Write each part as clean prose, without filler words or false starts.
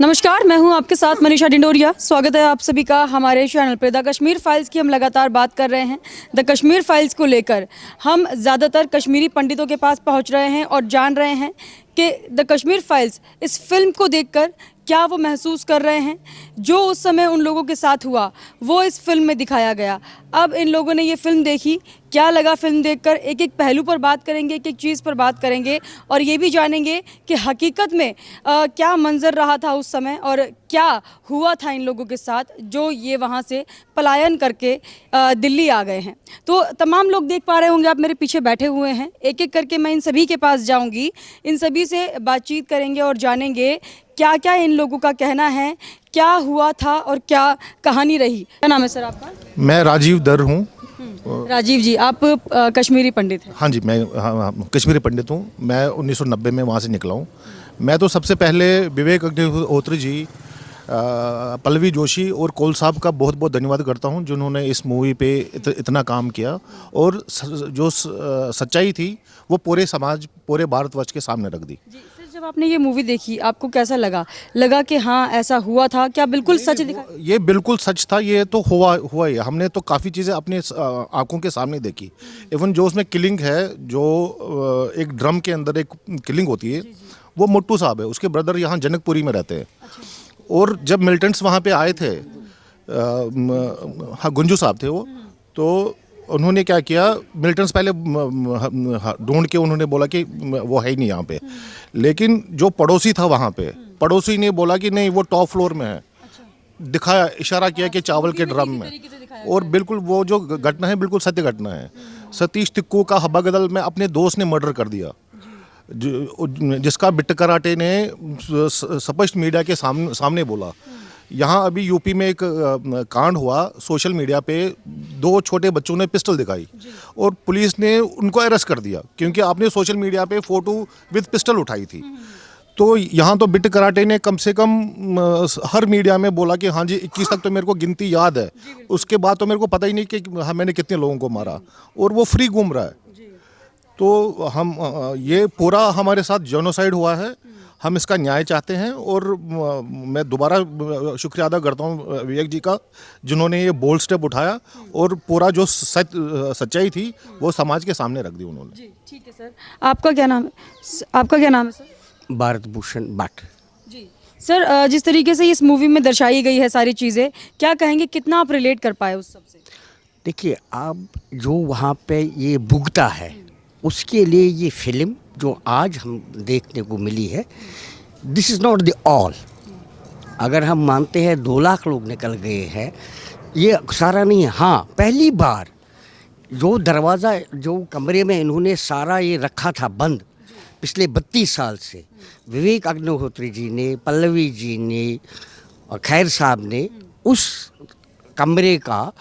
नमस्कार, मैं हूं आपके साथ मनीषा डिंडोरिया। स्वागत है आप सभी का हमारे चैनल पर। द कश्मीर फाइल्स की हम लगातार बात कर रहे हैं। द कश्मीर फाइल्स को लेकर हम ज़्यादातर कश्मीरी पंडितों के पास पहुंच रहे हैं और जान रहे हैं कि द कश्मीर फाइल्स इस फिल्म को देखकर क्या वो महसूस कर रहे हैं। जो उस समय उन लोगों के साथ हुआ वो इस फिल्म में दिखाया गया। अब इन लोगों ने ये फिल्म देखी, क्या लगा फिल्म देखकर, एक एक पहलू पर बात करेंगे, एक एक चीज़ पर बात करेंगे और ये भी जानेंगे कि हकीकत में क्या मंजर रहा था उस समय और क्या हुआ था इन लोगों के साथ जो ये वहाँ से पलायन करके दिल्ली आ गए हैं। तो तमाम लोग देख पा रहे होंगे, आप मेरे पीछे बैठे हुए हैं। एक एक करके मैं इन सभी के पास जाऊंगी, इन सभी से बातचीत करेंगे और जानेंगे क्या क्या इन लोगों का कहना है, क्या हुआ था और क्या कहानी रही। क्या नाम है सर आपका? मैं राजीव दर हूँ। राजीव जी, आप कश्मीरी पंडित हैं? हाँ जी, मैं हाँ, कश्मीरी पंडित हूँ। मैं 1990 में वहाँ से निकला हूँ। मैं तो सबसे पहले विवेक अग्निहोत्री जी, पल्लवी जोशी और कोल साहब का बहुत बहुत धन्यवाद करता हूँ जिन्होंने इस मूवी पे इतना काम किया और जो सच्चाई थी वो पूरे समाज, पूरे भारतवर्ष के सामने रख दी। जी सर, जब आपने ये मूवी देखी आपको कैसा लगा? लगा कि हाँ ऐसा हुआ था? क्या बिल्कुल सच दिखा? ये बिल्कुल सच था। ये तो हुआ ही। हमने तो काफ़ी चीज़ें अपने आंखों के सामने देखी। इवन जो उसमें किलिंग है, जो एक ड्रम के अंदर एक किलिंग होती है, वो मुट्टू साहब है, उसके ब्रदर यहाँ जनकपुरी में रहते हैं। और जब मिलिटेंट्स वहाँ पे आए थे, हाँ गुंजू साहब थे वो, तो उन्होंने क्या किया, मिलिटेंट्स पहले ढूंढ के उन्होंने बोला कि वो है ही नहीं यहाँ पे। लेकिन जो पड़ोसी था वहाँ पे, पड़ोसी ने बोला कि नहीं वो टॉप फ्लोर में है। दिखाया, इशारा किया कि चावल के ड्रम में। और बिल्कुल वो जो घटना है बिल्कुल सत्य घटना है। सतीश तिक्कू का हब्बा गदल में अपने दोस्त ने मर्डर कर दिया, जिसका बिट्ट कराटे ने स्पष्ट मीडिया के सामने बोला। यहाँ अभी यूपी में एक कांड हुआ, सोशल मीडिया पे 2 छोटे बच्चों ने पिस्टल दिखाई और पुलिस ने उनको अरेस्ट कर दिया क्योंकि आपने सोशल मीडिया पे फोटो विद पिस्टल उठाई थी। तो यहाँ तो बिट्ट कराटे ने कम से कम हर मीडिया में बोला कि हाँ जी 21 तक तो मेरे को गिनती याद है, उसके बाद तो मेरे को पता ही नहीं कि हाँ मैंने कितने लोगों को मारा, और वो फ्री घूम रहा है। तो हम ये पूरा हमारे साथ जेनोसाइड हुआ है, हम इसका न्याय चाहते हैं। और मैं दोबारा शुक्रिया अदा करता हूँ विवेक जी का, जिन्होंने ये बोल्ड स्टेप उठाया और पूरा जो सच्चाई थी वो समाज के सामने रख दी उन्होंने। जी ठीक है सर, आपका क्या नाम है? आपका क्या नाम है सर? भारत भूषण भट्ट। जी सर, जिस तरीके से इस मूवी में दर्शाई गई है सारी चीज़ें, क्या कहेंगे कितना आप रिलेट कर पाए उस सबसे? देखिए, आप जो वहाँ पे ये भुगता है उसके लिए ये फिल्म जो आज हम देखने को मिली है, this is not the all. अगर हम मानते हैं 2 लाख लोग निकल गए हैं, ये सारा नहीं है। हाँ, पहली बार जो दरवाज़ा, जो कमरे में इन्होंने सारा ये रखा था बंद पिछले 32 साल से, विवेक अग्निहोत्री जी ने, पल्लवी जी ने और खैर साहब ने उस कमरे का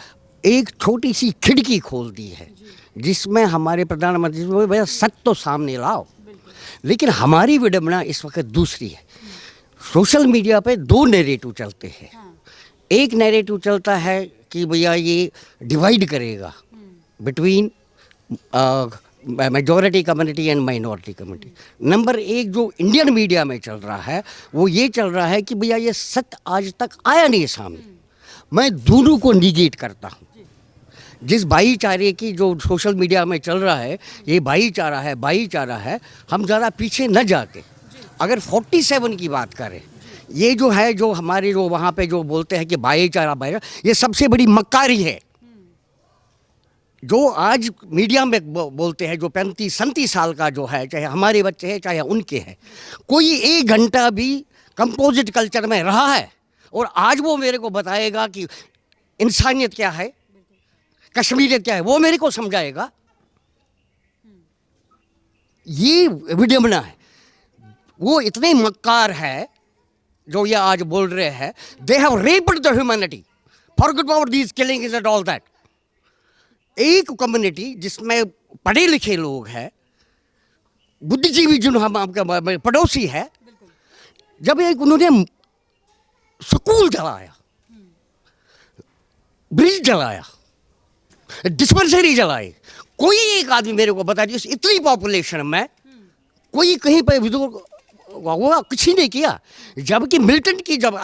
एक छोटी सी खिड़की खोल दी है, जिसमें हमारे प्रधानमंत्री जी भैया सच तो सामने लाओ। लेकिन हमारी विडंबना इस वक्त दूसरी है। सोशल मीडिया पे 2 नैरेटिव चलते हैं। एक नैरेटिव चलता है कि भैया ये डिवाइड करेगा between majority community and minority community. Number 1 जो इंडियन मीडिया में चल रहा है वो ये चल रहा है कि भैया ये सत्य आज तक आया नहीं सामने। मैं दोनों को निगेट करता हूँ। जिस भाईचारे की जो सोशल मीडिया में चल रहा है, ये भाईचारा है, हम ज़्यादा पीछे न जाके अगर 47 की बात करें, ये जो है, जो हमारे जो वहाँ पे जो बोलते हैं कि भाईचारा, ये सबसे बड़ी मक्कारी है। जो आज मीडिया में बोलते हैं, जो 35-37 साल का जो है, चाहे हमारे बच्चे हैं चाहे उनके हैं, कोई 1 घंटा भी कंपोजिट कल्चर में रहा है और आज वो मेरे को बताएगा कि इंसानियत क्या है, कश्मीरियत क्या है, वो मेरे को समझाएगा। ये विडंबना है। वो इतने मक्कार है जो ये आज बोल रहे हैं, they have raped the humanity, forget about these killings and all that. एक कम्युनिटी जिसमें पढ़े लिखे लोग हैं, बुद्धिजीवी जो हम आपका पड़ोसी है, जब एक उन्होंने स्कूल जलाया, ब्रिज जलाया, डिस्पेंसरी जलाई, कोई एक आदमी मेरे को बता दीजिए इतनी पॉपुलेशन में कोई कहीं पर वो कुछ ही नहीं किया। जबकि मिलिटेंट की जब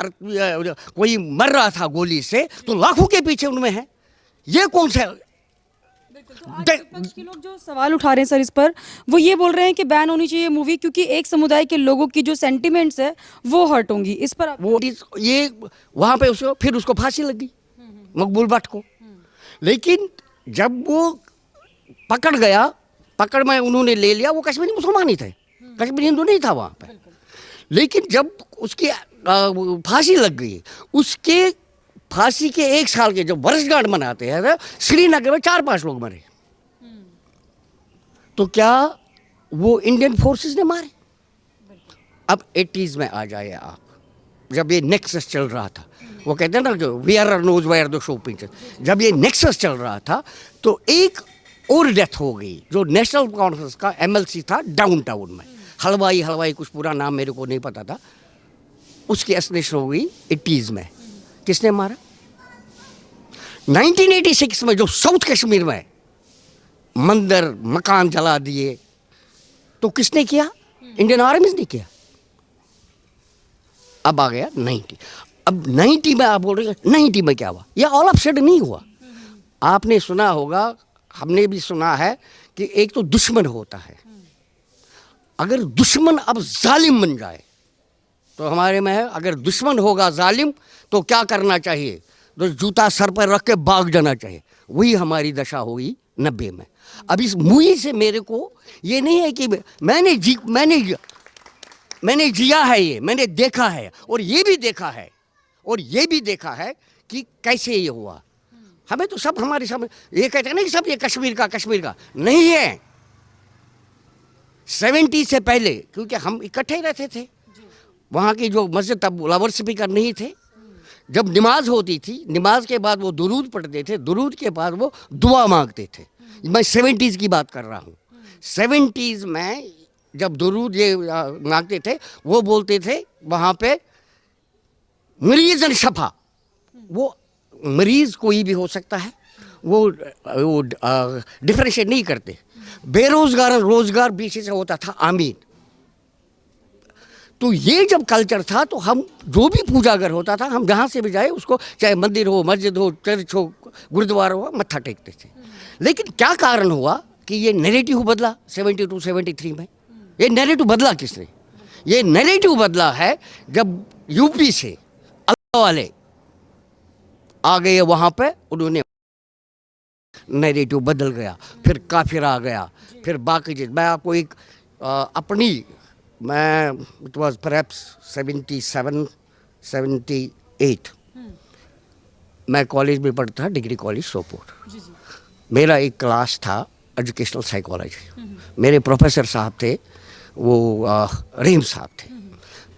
कोई मर रहा था गोली से तो लाखों के पीछे उनमें है। ये कौन सा तो आज विपक्ष के लोग जो सवाल उठा रहे हैं सर इस पर, वो ये बोल रहे हैं कि बैन होनी चाहिए मूवी क्योंकि एक समुदाय के लोगों की जो सेंटिमेंट्स है वो हर्ट होंगी। इस पर आप वो ये वहां पे उसको फिर उसको फांसी लग गई मकबूल भट्ट को। लेकिन जब वो पकड़ गया, पकड़ में उन्होंने ले लिया, वो कश्मीरी मुसलमान ही थे, कश्मीरी हिंदू नहीं था वहां पे। लेकिन जब उसकी फांसी लग गई, उसके फांसी के 1 साल के जब वर्षगांठ मनाते हैं, श्रीनगर में 4-5 लोग मरे। तो क्या वो इंडियन फोर्सेस ने मारे? अब 80s में आ जाए आप, जब ये नेक्सस चल रहा था, वो कहते हैं ना कि we are nose wire the show picture, जब ये नेक्सस चल रहा था तो एक और डेथ हो गई जो नेशनल कॉन्फ्रेंस का MLC था डाउनटाउन में, हलवाई कुछ पूरा नाम मेरे को नहीं पता था, उसकी एसनेशन हो गई 80s में। किसने मारा? 1986 में जो साउथ कश्मीर में मंदिर मकान जला दिए, तो किसने किया? इंडियन आर्मी ने किया। अब आ गया 90। अब 90 में आप बोल रहे हैं 90 में क्या हुआ? यह ऑल ऑफ सडन नहीं हुआ। आपने सुना होगा, हमने भी सुना है कि एक तो दुश्मन होता है, अगर दुश्मन अब जालिम बन जाए तो हमारे में है, अगर दुश्मन होगा जालिम तो क्या करना चाहिए? तो जूता सर पर रख के भाग जाना चाहिए। वही हमारी दशा हुई 90 में। अब इस मूवी से मेरे को ये नहीं है कि मैंने जिया है, ये मैंने देखा है, और ये भी देखा है कि कैसे ये हुआ। हमें तो सब हमारे सामने ये कहते हैं ना कि सब ये कश्मीर का नहीं है। 70 से पहले, क्योंकि हम इकट्ठे रहते थे वहाँ की जो मस्जिद, तब लाउड स्पीकर नहीं थे, जब नमाज होती थी, नमाज के बाद वो दुरूद पढ़ते थे, दुरूद के बाद वो दुआ मांगते थे। मैं 70s की बात कर रहा हूँ। 70s में जब दुरूद ये मांगते थे, वो बोलते थे वहाँ पे मरीज़न शफा, वो मरीज़ कोई भी हो सकता है, वो डिफरेंशिएट नहीं करते। बेरोजगार रोजगार पीछे से होता था आमीन। तो ये जब कल्चर था तो हम जो भी पूजा अगर होता था, हम जहाँ से भी जाए उसको, चाहे मंदिर हो, मस्जिद हो, चर्च हो, गुरुद्वारा हो, मत्था टेकते थे। लेकिन क्या कारण हुआ कि ये नैरेटिव बदला 72-73 में? ये नैरेटिव बदला किसने? ये नैरेटिव बदला है जब यूपी से अल्लाह वाले आ गए वहाँ पे, उन्होंने नैरेटिव बदल गया, फिर काफिर आ गया, फिर बाकी चीज। मैं आपको एक अपनी, मैं इट वॉज परहैप्स 77-78, मैं कॉलेज में पढ़ता था, डिग्री कॉलेज सोपोर। मेरा एक क्लास था एजुकेशनल साइकोलॉजी, मेरे प्रोफेसर साहब थे वो रहीम साहब थे।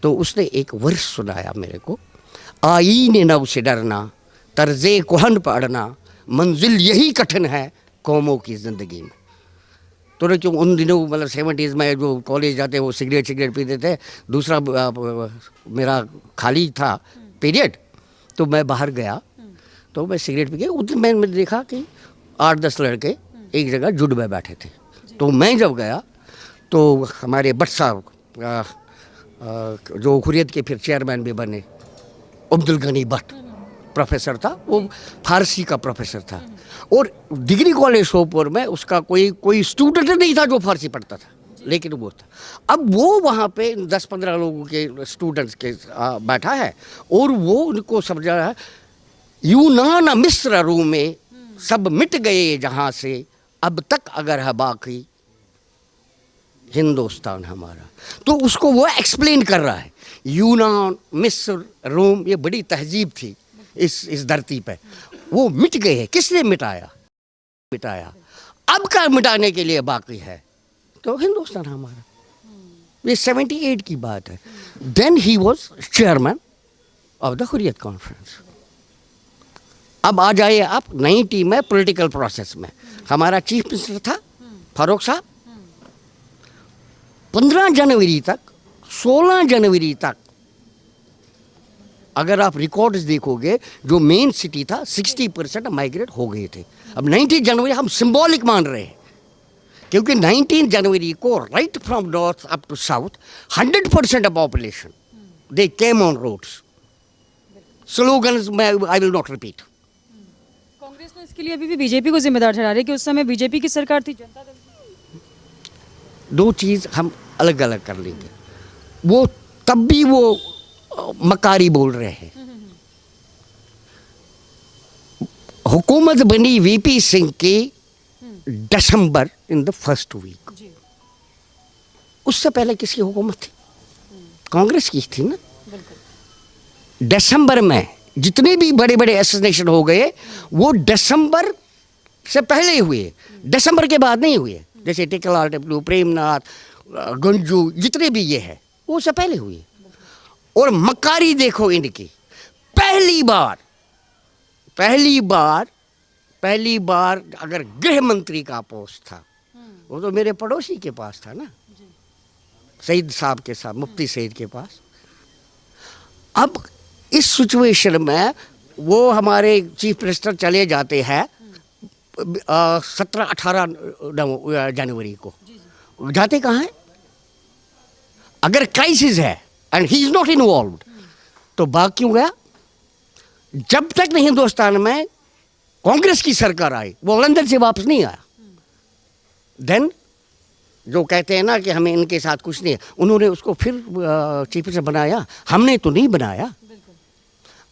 तो उसने एक वर्ष सुनाया मेरे को, आईने नव से डरना, तर्जे कोहन पढ़ना, मंजिल यही कठिन है कौमों की ज़िंदगी में। तो क्यों उन दिनों मतलब 70s में जो कॉलेज जाते वो सिगरेट पीते थे। दूसरा मेरा खाली था पीरियड, तो मैं बाहर गया, तो मैं सिगरेट पी के, उस दिन मैंने देखा कि 8-10 लड़के एक जगह जुट में बैठे थे। तो मैं जब गया तो हमारे भट्ट साहब जो हुर्रियत के फिर चेयरमैन भी बने, अब्दुल गनी भट्ट प्रोफेसर था, वो फारसी का प्रोफेसर था, और डिग्री कॉलेज सोपोर में उसका कोई स्टूडेंट नहीं था जो फारसी पढ़ता था, लेकिन वो था। अब वो वहाँ पे 10-15 लोगों के स्टूडेंट्स के बैठा है, और वो उनको समझा है, यूनान मिस्र रूम में सब मिट गए जहाँ से, अब तक अगर है बाकी हिंदुस्तान हमारा। तो उसको वो एक्सप्लेन कर रहा है, यूनान मिस्र रोम ये बड़ी तहजीब थी इस धरती पे, वो मिट गए हैं। किसने मिटाया? अब का मिटाने के लिए बाकी है तो हिंदुस्तान हमारा। ये 78 की बात है। Then he was chairman of the Hurriyat Conference. अब आ जाइए आप 90 में पॉलिटिकल प्रोसेस में, हमारा चीफ मिनिस्टर था फारूक साहब। 15 जनवरी तक 16 जनवरी तक अगर आप रिकॉर्ड्स देखोगे, जो मेन सिटी था 60% माइग्रेट हो गए थे। अब 90 जनवरी हम सिंबॉलिक मान रहे हैं क्योंकि 19 जनवरी को right from north up to south 100% of population they came on roads. Slogans I will not repeat. Congress ने इसके लिए अभी भी बीजेपी को जिम्मेदार ठहरा रही है कि उस समय बीजेपी की सरकार थी, जनता दल की. दो चीज़ हम अलग अलग कर लेंगे. वो तब भी वो मकारी बोल रहे हैं. हुकूमत बनी वीपी सिंह की दिसंबर इन द फर्स्ट वीक. उससे पहले किसकी हुकूमत थी? कांग्रेस की थी ना. दिसंबर में जितने भी बड़े बड़े एसोसिएशन हो गए वो दिसंबर से पहले हुए, दिसंबर के बाद नहीं हुए. जैसे टिकलाल टिपलू, प्रेमनाथ, गंजू, जितने भी ये है वो उससे पहले हुए. और मकारी देखो इनकी. पहली बार अगर गृह मंत्री का पोस्ट था वो तो मेरे पड़ोसी के पास था ना, सईद साहब के साथ, मुफ्ती सईद के पास. अब इस सिचुएशन में वो हमारे चीफ मिनिस्टर चले जाते हैं 17-18 जनवरी को. जाते कहाँ हैं? अगर क्राइसिस है and he is not involved तो भाग क्यों गया? जब तक नहीं हिंदुस्तान में कांग्रेस की सरकार आई वो लंदन से वापस नहीं आया. देन जो कहते हैं ना कि हमें इनके साथ कुछ नहीं है, उन्होंने उसको फिर चीफ मिनिस्टर बनाया. हमने तो नहीं बनाया.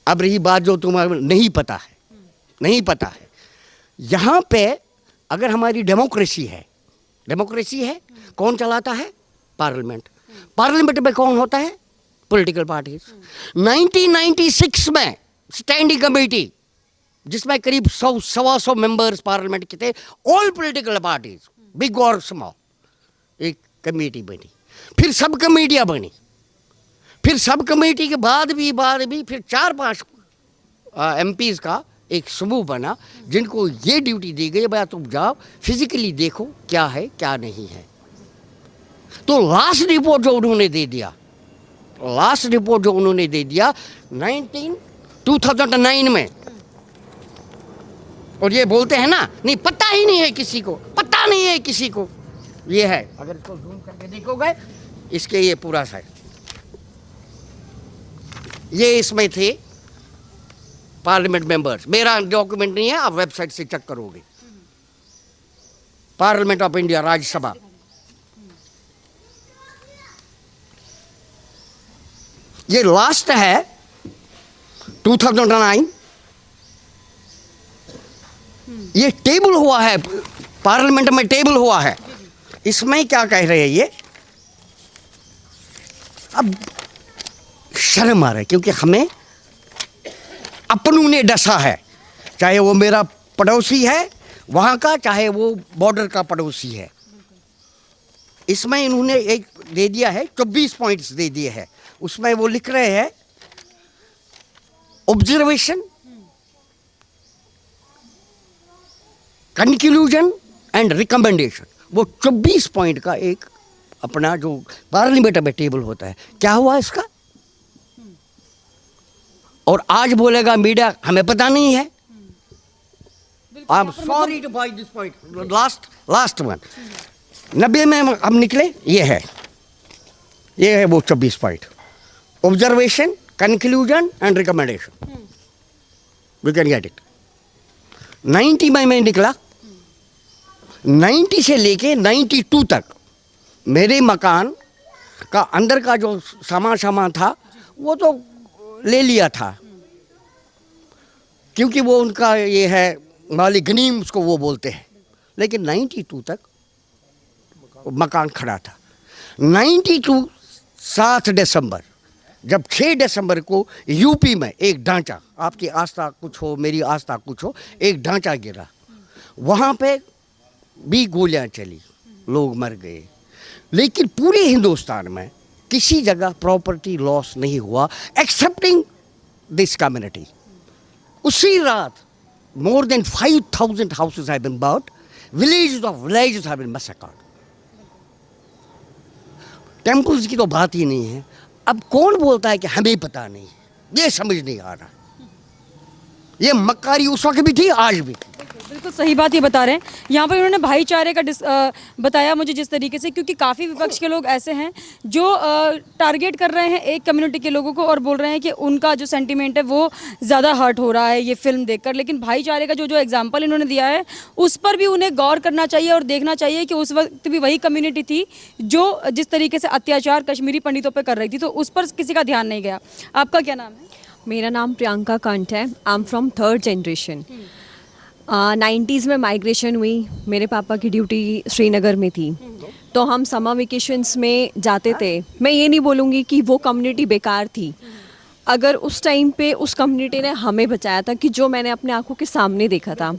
अब रही बात जो तुम्हें नहीं पता है, यहाँ पे अगर हमारी डेमोक्रेसी है कौन चलाता है? पार्लियामेंट में कौन होता है? Political parties. 1996 में स्टैंडिंग कमेटी जिसमें करीब 100-125 मेंबर्स पार्लियामेंट के थे, ऑल पॉलिटिकल पार्टीज, बिग और स्मॉल, एक कमेटी बनी. फिर सब कमेटियां बनी. फिर सब कमेटी के बाद भी फिर 4-5 एमपीज का एक समूह बना जिनको ये ड्यूटी दी गई भाई तुम जाओ फिजिकली देखो क्या है क्या नहीं है. तो लास्ट रिपोर्ट जो उन्होंने दे दिया 2009 में. और ये बोलते हैं ना नहीं पता ही नहीं है किसी को. ये है, अगर इसको जूम करके देखोगे इसके ये पूरा साइड ये इसमें थे पार्लियामेंट मेंबर्स. मेरा डॉक्यूमेंट नहीं है, आप वेबसाइट से चेक करोगे. Parliament of India, Rajya Sabha. ये लास्ट है 2009. ये टेबल हुआ है पार्लियामेंट में, टेबल हुआ है. इसमें क्या कह रहे हैं ये? अब शर्म आ रहा है क्योंकि हमें अपनों ने डसा है, चाहे वो मेरा पड़ोसी है वहाँ का, चाहे वो बॉर्डर का पड़ोसी है. इसमें इन्होंने एक दे दिया है, 24 पॉइंट्स दे दिए हैं. उसमें वो लिख रहे हैं ऑब्जर्वेशन, कंक्लूजन एंड रिकमेंडेशन. वो 24 पॉइंट का एक अपना जो पार्लियामेंट में टेबल होता है. क्या हुआ इसका? और आज बोलेगा मीडिया हमें पता नहीं है. I am sorry to by this point. Last one 90 में हम निकले. ये है वो 24 point. Observation, conclusion and recommendation. We can get it. 90 में मैं निकला. 90 से लेके 92 तक मेरे मकान का अंदर का जो सामान था वो तो ले लिया था क्योंकि वो उनका ये है मालिक गनीम उसको वो बोलते हैं. लेकिन 92 तक मकान खड़ा था. 92 7 दिसंबर, जब 6 दिसंबर को यूपी में एक ढांचा, आपकी आस्था कुछ हो मेरी आस्था कुछ हो, एक ढांचा गिरा. वहाँ पे भी गोलियां चली, लोग मर गए. लेकिन पूरे हिंदुस्तान में किसी जगह प्रॉपर्टी लॉस नहीं हुआ एक्सेप्टिंग दिस कम्युनिटी. उसी रात more than 5,000 houses have been burnt. Villages have been massacred. Temples की तो बात ही नहीं है. अब कौन बोलता है कि हमें पता नहीं है? ये समझ नहीं आ रहा. ये मक्कारी उस वक्त भी थी, आज भी. बिल्कुल सही बात ये बता रहे हैं। यहाँ पर उन्होंने भाईचारे का बताया मुझे जिस तरीके से, क्योंकि काफ़ी विपक्ष के लोग ऐसे हैं जो टारगेट कर रहे हैं एक कम्युनिटी के लोगों को और बोल रहे हैं कि उनका जो सेंटीमेंट है वो ज़्यादा हर्ट हो रहा है ये फिल्म देखकर। लेकिन भाईचारे का जो जो एग्जाम्पल इन्होंने दिया है उस पर भी उन्हें गौर करना चाहिए और देखना चाहिए कि उस वक्त भी वही कम्युनिटी थी जो जिस तरीके से अत्याचार कश्मीरी पंडितों पर कर रही थी, तो उस पर किसी का ध्यान नहीं गया। आपका क्या नाम है? मेरा नाम प्रियंका कंठ है। I am from 3rd generation. 90s में माइग्रेशन हुई, मेरे पापा की ड्यूटी श्रीनगर में थी, तो हम समर वेकेशंस में जाते थे। मैं ये नहीं बोलूँगी कि वो कम्युनिटी बेकार थी, अगर उस टाइम पे उस कम्युनिटी ने हमें बचाया था, कि जो मैंने अपने आंखों के सामने देखा था।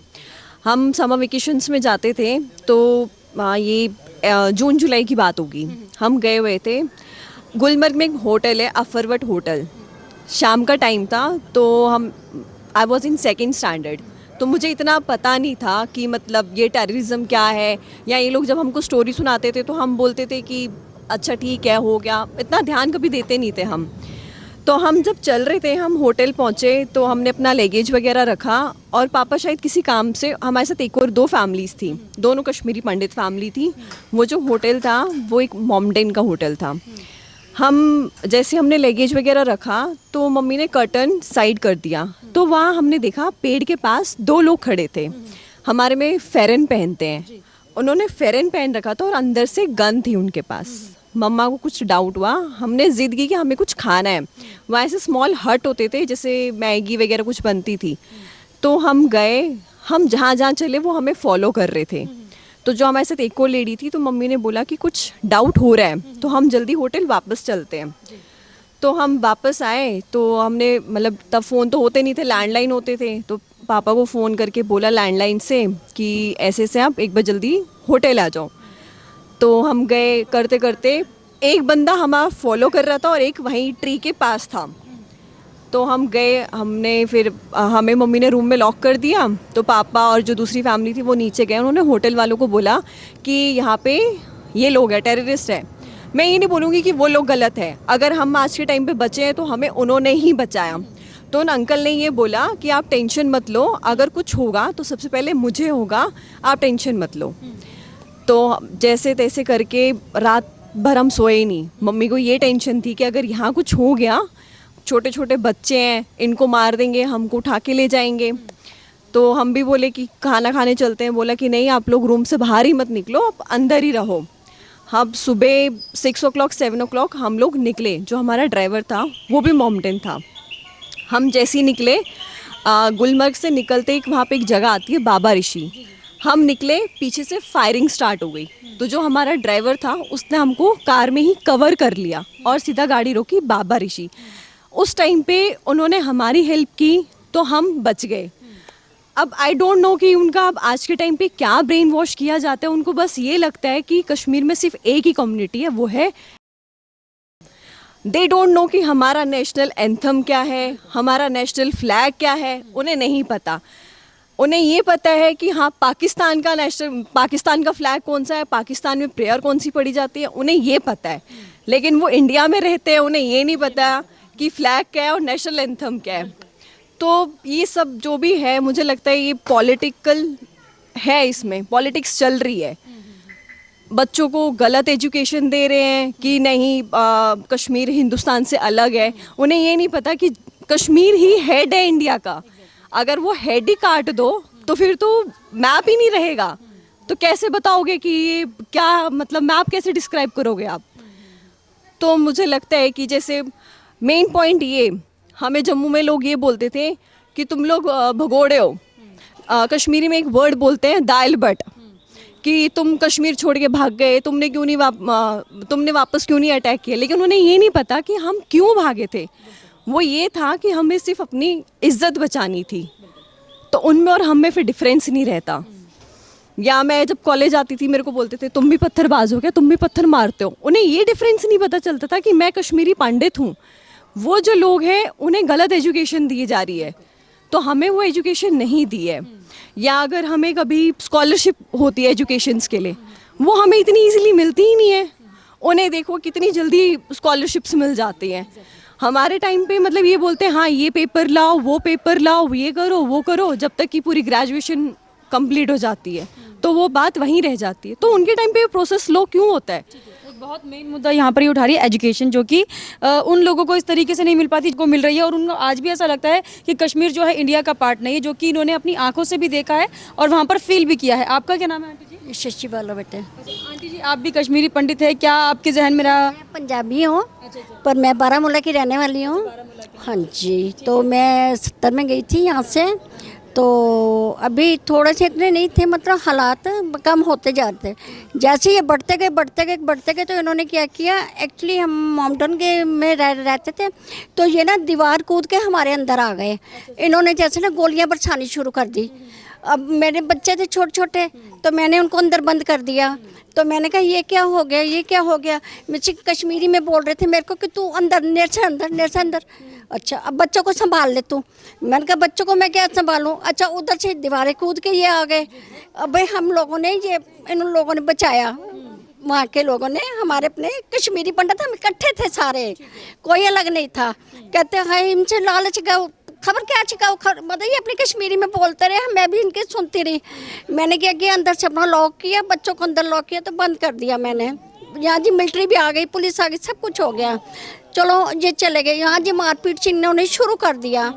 हम समर वेकेशंस में जाते थे तो ये जून जुलाई की बात होगी, हम गए हुए थे गुलमर्ग में, एक होटल है अफरवट होटल। शाम का टाइम था तो I was in 2nd standard, तो मुझे इतना पता नहीं था कि मतलब ये टेररिज्म क्या है, या ये लोग जब हमको स्टोरी सुनाते थे तो हम बोलते थे कि अच्छा ठीक है हो गया, इतना ध्यान कभी देते नहीं थे हम। तो हम जब चल रहे थे, हम होटल पहुँचे तो हमने अपना लगेज वगैरह रखा, और पापा शायद किसी काम से, हमारे साथ एक और 2 फैमिलीज़ थी, दोनों कश्मीरी पंडित फैमिली थी। वो जो होटल था वो एक मॉमडेन का होटल था। हम जैसे हमने लगेज वगैरह रखा तो मम्मी ने कर्टन साइड कर दिया, तो वहाँ हमने देखा पेड़ के पास 2 लोग खड़े थे, हमारे में फेरन पहनते हैं, उन्होंने फेरन पहन रखा था और अंदर से गन थी उनके पास। मम्मा को कुछ डाउट हुआ, हमने ज़िद की कि हमें कुछ खाना है। वहाँ ऐसे स्मॉल हट होते थे जैसे मैगी वगैरह कुछ बनती थी, तो हम गए, हम जहाँ जहाँ चले वो हमें फॉलो कर रहे थे। तो जो हमारे साथ एक और लेडी थी, तो मम्मी ने बोला कि कुछ डाउट हो रहा है तो हम जल्दी होटल वापस चलते हैं। तो हम वापस आए तो हमने मतलब तब फ़ोन तो होते नहीं थे, लैंडलाइन होते थे, तो पापा को फ़ोन करके बोला लैंडलाइन से कि ऐसे से आप एक बार जल्दी होटल आ जाओ। तो हम गए, करते करते एक बंदा हमारा फॉलो कर रहा था और एक वहीं ट्री के पास था। तो हम गए, हमने फिर हमें मम्मी ने रूम में लॉक कर दिया, तो पापा और जो दूसरी फैमिली थी वो नीचे गए। उन्होंने होटल वालों को बोला कि यहाँ पे ये लोग हैं, टेररिस्ट है। मैं ये नहीं बोलूँगी कि वो लोग गलत है, अगर हम आज के टाइम पे बचे हैं तो हमें उन्होंने ही बचाया। तो उन अंकल ने ये बोला कि आप टेंशन मत लो, अगर कुछ होगा तो सबसे पहले मुझे होगा, आप टेंशन मत लो। तो जैसे तैसे करके रात भर हम सोए नहीं। मम्मी को ये टेंशन थी कि अगर यहाँ कुछ हो गया, छोटे छोटे बच्चे हैं, इनको मार देंगे, हमको उठा के ले जाएंगे। तो हम भी बोले कि खाना खाने चलते हैं, बोला कि नहीं आप लोग रूम से बाहर ही मत निकलो, आप अंदर ही रहो। हम सुबह 6 o'clock 7 o'clock हम लोग निकले, जो हमारा ड्राइवर था वो भी मॉमडेन था। हम जैसे ही निकले, गुलमर्ग से निकलते एक वहाँ पे एक जगह आती है बाबा ऋषि, हम निकले, पीछे से फायरिंग स्टार्ट हो गई। तो जो हमारा ड्राइवर था उसने हमको कार में ही कवर कर लिया और सीधा गाड़ी रोकी बाबा ऋषि। उस टाइम पे उन्होंने हमारी हेल्प की तो हम बच गए। अब आई डोंट नो कि उनका अब आज के टाइम पे क्या ब्रेन वॉश किया जाता है, उनको बस ये लगता है कि कश्मीर में सिर्फ एक ही कम्युनिटी है, वो है। दे डोंट नो कि हमारा नेशनल एंथम क्या है, हमारा नेशनल फ्लैग क्या है, उन्हें नहीं पता। उन्हें ये पता है कि हाँ पाकिस्तान का फ्लैग कौन सा है, पाकिस्तान में प्रेयर कौन सी पढ़ी जाती है, उन्हें ये पता है। लेकिन वो इंडिया में रहते हैं, उन्हें ये नहीं पता कि फ्लैग क्या है और नेशनल एंथम क्या है। तो ये सब जो भी है, मुझे लगता है ये पॉलिटिकल है, इसमें पॉलिटिक्स चल रही है। बच्चों को गलत एजुकेशन दे रहे हैं कि नहीं कश्मीर हिंदुस्तान से अलग है। उन्हें ये नहीं पता कि कश्मीर ही हेड है इंडिया का। अगर वो हेड ही काट दो तो फिर तो मैप ही नहीं रहेगा। तो कैसे बताओगे कि ये क्या, मतलब मैप कैसे डिस्क्राइब करोगे आप? तो मुझे लगता है कि जैसे मेन पॉइंट ये, हमें जम्मू में लोग ये बोलते थे कि तुम लोग भगोड़े हो। कश्मीरी में एक वर्ड बोलते हैं दाल बट, कि तुम कश्मीर छोड़ के भाग गए, तुमने वापस क्यों नहीं अटैक किया। लेकिन उन्हें ये नहीं पता कि हम क्यों भागे थे। वो ये था कि हमें सिर्फ अपनी इज्जत बचानी थी। तो उनमें और हम में फिर डिफरेंस नहीं रहता। या मैं जब कॉलेज आती थी, मेरे को बोलते थे तुम भी पत्थरबाज हो क्या, तुम भी पत्थर मारते हो। उन्हें ये डिफरेंस नहीं पता चलता था कि मैं कश्मीरी पंडित हूँ। वो जो लोग हैं उन्हें गलत एजुकेशन दी जा रही है, तो हमें वो एजुकेशन नहीं दी है। या अगर हमें कभी स्कॉलरशिप होती है एजुकेशंस के लिए, वो हमें इतनी इजीली मिलती ही नहीं है। उन्हें देखो कितनी जल्दी स्कॉलरशिप्स मिल जाती हैं। हमारे टाइम पे मतलब ये बोलते हैं हाँ ये पेपर लाओ, वो पेपर लाओ, ये करो वो करो, जब तक कि पूरी ग्रेजुएशन कंप्लीट हो जाती है, तो वो बात वहीं रह जाती है। तो उनके टाइम पे प्रोसेस स्लो क्यों होता है? एक बहुत मेन मुद्दा यहाँ पर ये उठा रही है एजुकेशन, जो कि उन लोगों को इस तरीके से नहीं मिल पाती को मिल रही है, और उनको आज भी ऐसा लगता है कि कश्मीर जो है इंडिया का पार्ट नहीं है, जो कि इन्होंने अपनी आंखों से भी देखा है और वहाँ पर फील भी किया है। आपका क्या नाम है आंटी जी? शशि बाला बेटे। आंटी जी, आप भी कश्मीरी पंडित है, क्या आपके जहन में रहा? मैं पंजाबी हूँ पर मैं बारामूला की रहने वाली हूँ। हाँ जी, तो मैं 70 में गई थी यहाँ से, तो अभी थोड़े से इतने नहीं थे, मतलब हालात कम होते जाते। जैसे ये बढ़ते गए तो इन्होंने क्या किया, एक्चुअली हम माउंटेन के में रहते थे, तो ये ना दीवार कूद के हमारे अंदर आ गए। इन्होंने जैसे ना गोलियां बरसानी शुरू कर दी। अब मेरे बच्चे थे छोटे छोटे, तो मैंने उनको अंदर बंद कर दिया। तो मैंने कहा ये क्या हो गया, ये क्या हो गया। मुझे कश्मीरी में बोल रहे थे मेरे को कि तू अंदर, नेर से अंदर। अच्छा, अब बच्चों को संभाल ले तू। मैंने कहा बच्चों को मैं क्या संभालूं। अच्छा, उधर से दीवारें कूद के ये आ गए। अब भाई हम लोगों ने ये, इन लोगों ने बचाया, वहाँ के लोगों ने, हमारे अपने कश्मीरी पंडित, हम इकट्ठे थे सारे, कोई अलग नहीं था। कहते हैं इनसे लालच का खबर क्या छिकाओ, बताइए अपनी कश्मीरी में बोलते रहे, मैं भी इनके सुनती रही। मैंने क्या किया, अंदर से अपना लॉक किया, बच्चों को अंदर लॉक किया, तो बंद कर दिया मैंने। यहाँ जी मिलिट्री भी आ गई, पुलिस आ गई, सब कुछ हो गया। चलो ये चले गए। यहाँ जी मारपीट इन्होंने शुरू कर दिया।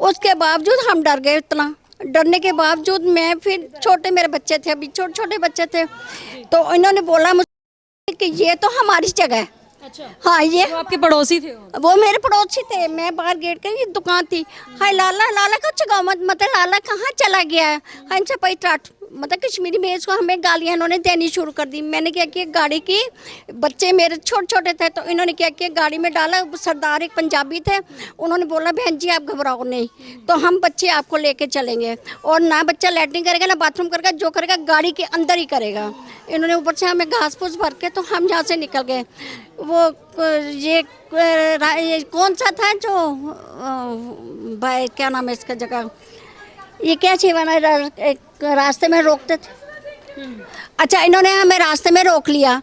उसके बावजूद हम डर गए। इतना डरने के बावजूद मैं फिर, छोटे मेरे बच्चे थे, अभी छोटे छोटे बच्चे थे, तो इन्होंने बोला मुझे कि ये तो हमारी जगह है। अच्छा, हाँ, ये वो आपके पड़ोसी थे? वो मेरे पड़ोसी थे। मैं बाहर गेट के, ये दुकान थी। हाय लाला, लाला का चगाओ मत, मतलब लाला कहाँ चला गया है। हाँ, इनसे पई त्राट, मतलब कश्मीरी में इसको हमें गालियाँ इन्होंने देनी शुरू कर दी। मैंने क्या किया, गाड़ी की, बच्चे मेरे छोटे छोटे थे, तो इन्होंने क्या किया, गाड़ी में डाला। सरदार एक पंजाबी थे, उन्होंने बोला बहन जी आप घबराओ नहीं, तो हम बच्चे आपको लेके चलेंगे, और ना बच्चा लैट्रिन करेगा ना बाथरूम करेगा, जो करेगा गाड़ी के अंदर ही करेगा। इन्होंने ऊपर से हमें घास फूस भर के, तो हम यहाँ से निकल गए। वो ये कौन सा था जो भाई, क्या नाम है इसका जगह, ये क्या चीज एक रास्ते में रोकते थे। अच्छा, इन्होंने हमें रास्ते में रोक लिया।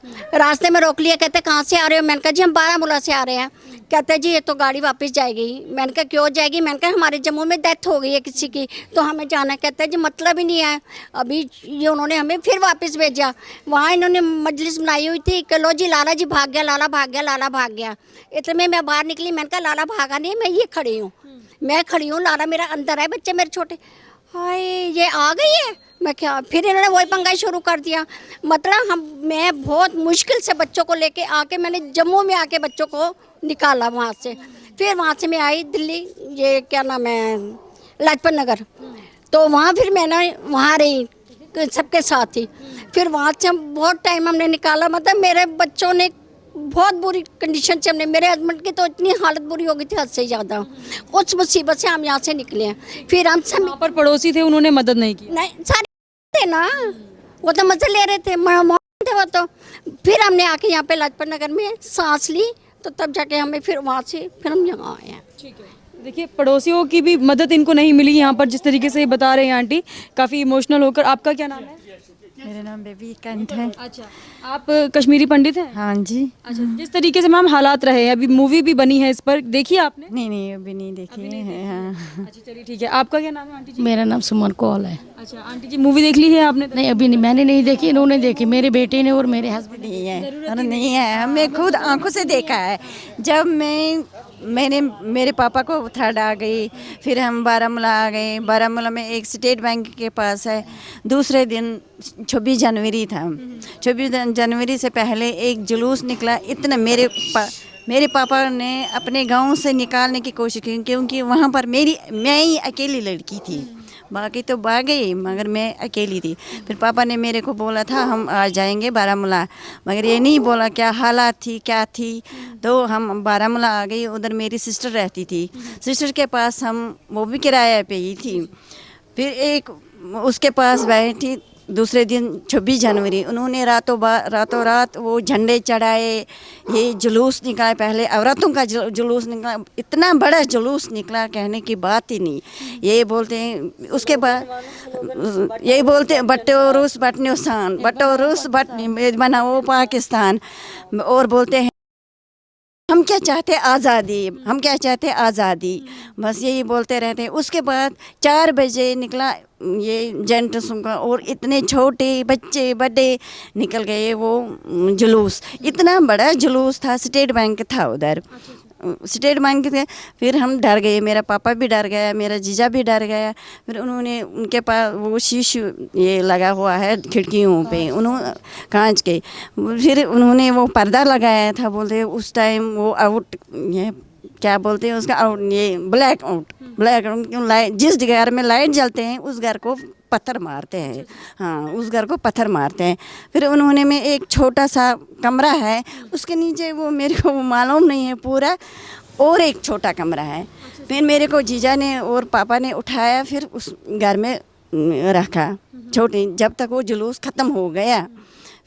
कहते कहाँ से आ रहे हो। मैंने कहा जी हम बारामूला से आ रहे हैं। कहते जी ये तो गाड़ी वापस जाएगी। मैंने कहा क्यों जाएगी। मैंने कहा हमारे जम्मू में डेथ हो गई है किसी की, तो हमें जाना है। कहते जी मतलब ही नहीं है। अभी ये उन्होंने हमें फिर वापस भेजा। वहाँ इन्होंने मजलिस बनाई हुई थी कि लो जी लाला जी भाग गया, लाला भाग गया, लाला भाग गया। इतने में मैं बाहर निकली। मैंने कहा लाला भागा नहीं, मैं ये खड़ी हूँ, लाला मेरा अंदर है, बच्चे मेरे छोटे। हाय ये आ गई है। मैं क्या, फिर इन्होंने वही पंगा शुरू कर दिया। मतलब मैं बहुत मुश्किल से बच्चों को लेके आके, मैंने जम्मू में आके बच्चों को निकाला वहाँ से। फिर वहाँ से मैं आई दिल्ली, ये क्या नाम है, लाजपत नगर। तो वहाँ फिर मैंने वहाँ रही सबके साथ ही। फिर वहाँ से हम बहुत टाइम हमने निकाला। मतलब मेरे बच्चों ने बहुत बुरी कंडीशन से, हमने, मेरे हस्बैंड की तो इतनी हालत बुरी हो गई थी हद से ज़्यादा। उस मुसीबत से हम यहाँ से निकले हैं। फिर हम सब वहाँ पर पड़ोसी थे, उन्होंने मदद नहीं की? नहीं, सारे थे ना, वो तो मजे ले रहे थे, थे वो तो। फिर हमने आके यहाँ पे लाजपत नगर में सांस ली, तो तब जाके हमें फिर वहाँ से फिर हम यहाँ आए हैं। ठीक है, देखिए पड़ोसियों की भी मदद इनको नहीं मिली यहाँ पर, जिस तरीके से ये बता रहे हैं आंटी, काफ़ी इमोशनल होकर। आपका क्या नाम है? मेरा नाम बेबी कंठ है। अच्छा, आप कश्मीरी पंडित हैं? हाँ जी। अच्छा, जिस तरीके से मैम हालात रहे हैं, अभी मूवी भी बनी है इस पर, देखी आपने? नहीं अभी नहीं देखी है। हाँ। अच्छा चलिए ठीक है। आपका क्या नाम है आंटी जी? मेरा नाम सुमन कौल है। अच्छा आंटी जी, मूवी देख ली है आपने? नहीं अभी नहीं, मैंने नहीं देखी, इन्होंने देखी, मेरे बेटे ने और मेरे हस्बैंड ने। नहीं है, अरे नहीं है, हमने खुद आंखों से देखा है। जब मैंने मेरे पापा को थर्ड आ गई, फिर हम बारामूला आ गए। बारामूला में एक स्टेट बैंक के पास है। दूसरे दिन 26 जनवरी था। 26 जनवरी से पहले एक जुलूस निकला। इतना मेरे पापा ने अपने गांव से निकालने की कोशिश की, क्योंकि वहाँ पर मैं ही अकेली लड़की थी, बाकी तो भाग गई, मगर मैं अकेली थी। फिर पापा ने मेरे को बोला था हम आ जाएंगे बारामूला, मगर ये नहीं बोला क्या हालात थी क्या थी। तो हम बारामूला आ गई। उधर मेरी सिस्टर रहती थी, सिस्टर के पास हम, वो भी किराए पे ही थी। फिर एक उसके पास बैठी। दूसरे दिन 26 जनवरी उन्होंने रातों रात वो झंडे चढ़ाए, ये जुलूस निकाला। पहले औरतों का जुलूस निकला, इतना बड़ा जुलूस निकला, कहने की बात ही नहीं। ये बोलते हैं, उसके बाद ये बोलते हैं बट्टो रूस बटनुस्तान, बट्टो रूस बट बनाओ पाकिस्तान, और बोलते हैं हम क्या चाहते आज़ादी, हम क्या चाहते आज़ादी, बस यही बोलते रहते हैं। उसके बाद 4 बजे निकला ये जेंट्स का, और इतने छोटे बच्चे बड़े निकल गए वो जुलूस, इतना बड़ा जुलूस था। स्टेट बैंक था उधर, स्टेट बैंक थे। फिर हम डर गए, मेरा पापा भी डर गया, मेरा जीजा भी डर गया। फिर उन्होंने, उनके पास वो शीश ये लगा हुआ है खिड़कियों पे, उन्होंने कांच के, फिर उन्होंने वो पर्दा लगाया था। बोलते उस टाइम वो आउट, ये क्या बोलते हैं उसका, आउट, ये black out, black out. Light, जिस घर में लाइट जलते हैं उस घर को पत्थर मारते हैं, हाँ उस घर को पत्थर मारते हैं। फिर उन्होंने, में एक छोटा सा कमरा है, उसके नीचे वो मेरे को मालूम नहीं है पूरा, और एक छोटा कमरा है। फिर मेरे को जीजा ने और पापा ने उठाया, फिर उस घर में रखा छोटे, जब तक वो जुलूस ख़त्म हो गया।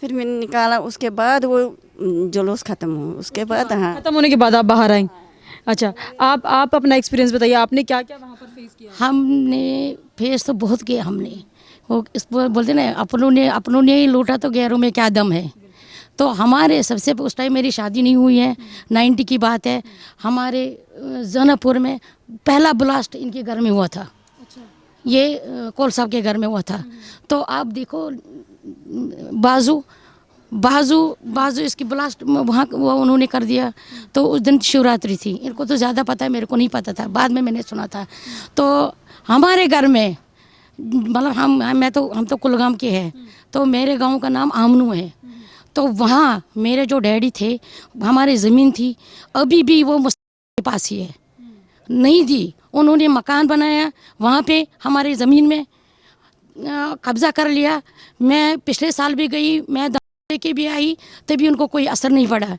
फिर मैंने निकाला, उसके बाद वो जुलूस ख़त्म हो, उसके बाद हाँ। खत्म होने के बाद आप बाहर आए। अच्छा, आप अपना एक्सपीरियंस बताइए, आपने क्या क्या वहाँ पर फेस किया? हमने फेस तो बहुत किया हमने। वो इस बोलते ना, अपनों ने ही लूटा तो गैरों में क्या दम है। तो हमारे सबसे, उस टाइम मेरी शादी नहीं हुई है, 90 की बात है। हमारे जौनपुर में पहला ब्लास्ट इनके घर में हुआ था। ये कौल साहब के घर में हुआ था। तो आप देखो, बाजू इसकी ब्लास्ट वहाँ वो उन्होंने कर दिया। तो उस दिन शिवरात्रि थी, इनको तो ज़्यादा पता है, मेरे को नहीं पता था, बाद में मैंने सुना था। तो हमारे घर में, मतलब हम तो कुलगाम के हैं, तो मेरे गांव का नाम आमनू है। तो वहाँ मेरे जो डैडी थे, हमारी ज़मीन थी, अभी भी वो मुझके पास ही है, नहीं दी। उन्होंने मकान बनाया वहाँ पे हमारी ज़मीन में, कब्ज़ा कर लिया। मैं पिछले साल भी गई, मैं लेके भी आई, तभी उनको कोई असर नहीं पड़ा।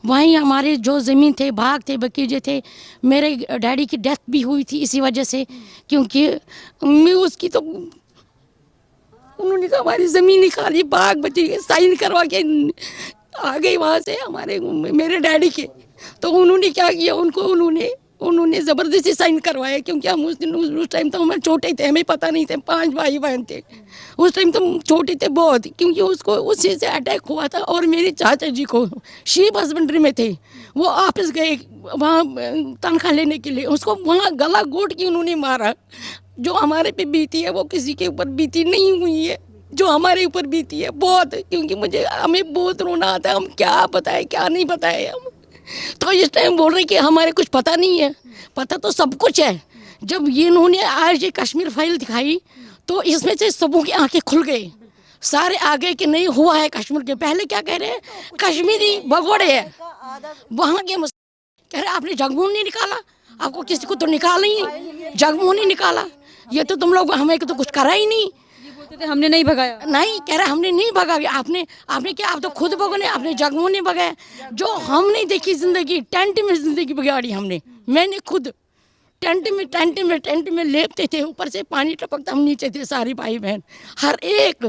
वहीं हमारे जो ज़मीन थे, भाग थे, बकीजे थे। मेरे डैडी की डेथ भी हुई थी इसी वजह से, क्योंकि मैं उसकी तो, उन्होंने तो हमारी ज़मीन निकाली, भाग बची, साइन करवा के आ गई वहाँ से हमारे मेरे डैडी के। तो उन्होंने क्या किया, उन्होंने ज़बरदस्ती साइन करवाया, क्योंकि हम उस टाइम तो हम छोटे थे, हमें पता नहीं थे, 5 भाई बहन थे उस टाइम, तो छोटे थे बहुत। क्योंकि उसको उसी से अटैक हुआ था। और मेरे चाचा जी को शीप हस्बेंड्री में थे, वो ऑफिस गए वहाँ तनख्वाह लेने के लिए, उसको वहाँ गला घोट के उन्होंने मारा। जो हमारे पे बीती है वो किसी के ऊपर बीती नहीं हुई है, जो हमारे ऊपर बीती है बहुत। क्योंकि हमें बहुत रोना आता है, हम क्या बताएं क्या नहीं बताएं हम। तो इस टाइम बोल रहे कि हमारे कुछ पता नहीं है, पता तो सब कुछ है। जब ये इन्होंने आज ये कश्मीर फाइल दिखाई, तो इसमें से सबों की आंखें खुल गई, सारे आ गए कि नहीं हुआ है कश्मीर के। पहले क्या कह रहे हैं, कश्मीरी भगोड़े है, वहाँ के कह रहे आपने जगमोहन नहीं निकाला, आपको किसी को तो निकाला ही नहीं, जगमोहन नहीं निकाला, ये तो तुम लोग हमें तो कुछ करा ही नहीं। थे हमने नहीं भगाया, नहीं कह रहा हमने नहीं भगाया, आपने क्या, आप तो खुद भगोने, आपने जगमोहन नहीं भगाया। जो हम नहीं देखी जिंदगी, टेंट में जिंदगी बिगाड़ी हमने। मैंने खुद टेंट में लेटते थे, ऊपर से पानी टपकता, हम नीचे थे, सारी भाई बहन हर एक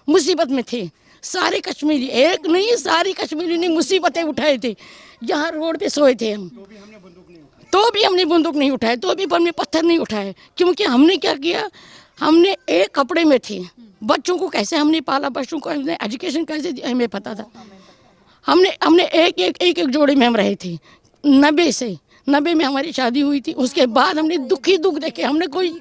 मुसीबत में थे। सारे कश्मीरी, एक नहीं सारी कश्मीरी ने मुसीबतें उठाए थे। यहाँ रोड पे सोए थे हम, तो भी हमने बंदूक नहीं उठाए, तो भी हमने पत्थर नहीं उठाए। क्योंकि हमने क्या किया, हमने एक कपड़े में थे, बच्चों को कैसे हमने पाला, बच्चों को हमने एजुकेशन कैसे दी, हमें पता था। हमने एक जोड़े में हम रहे थे 90 में हमारी शादी हुई थी। उसके बाद हमने दुख देखे, हमने कोई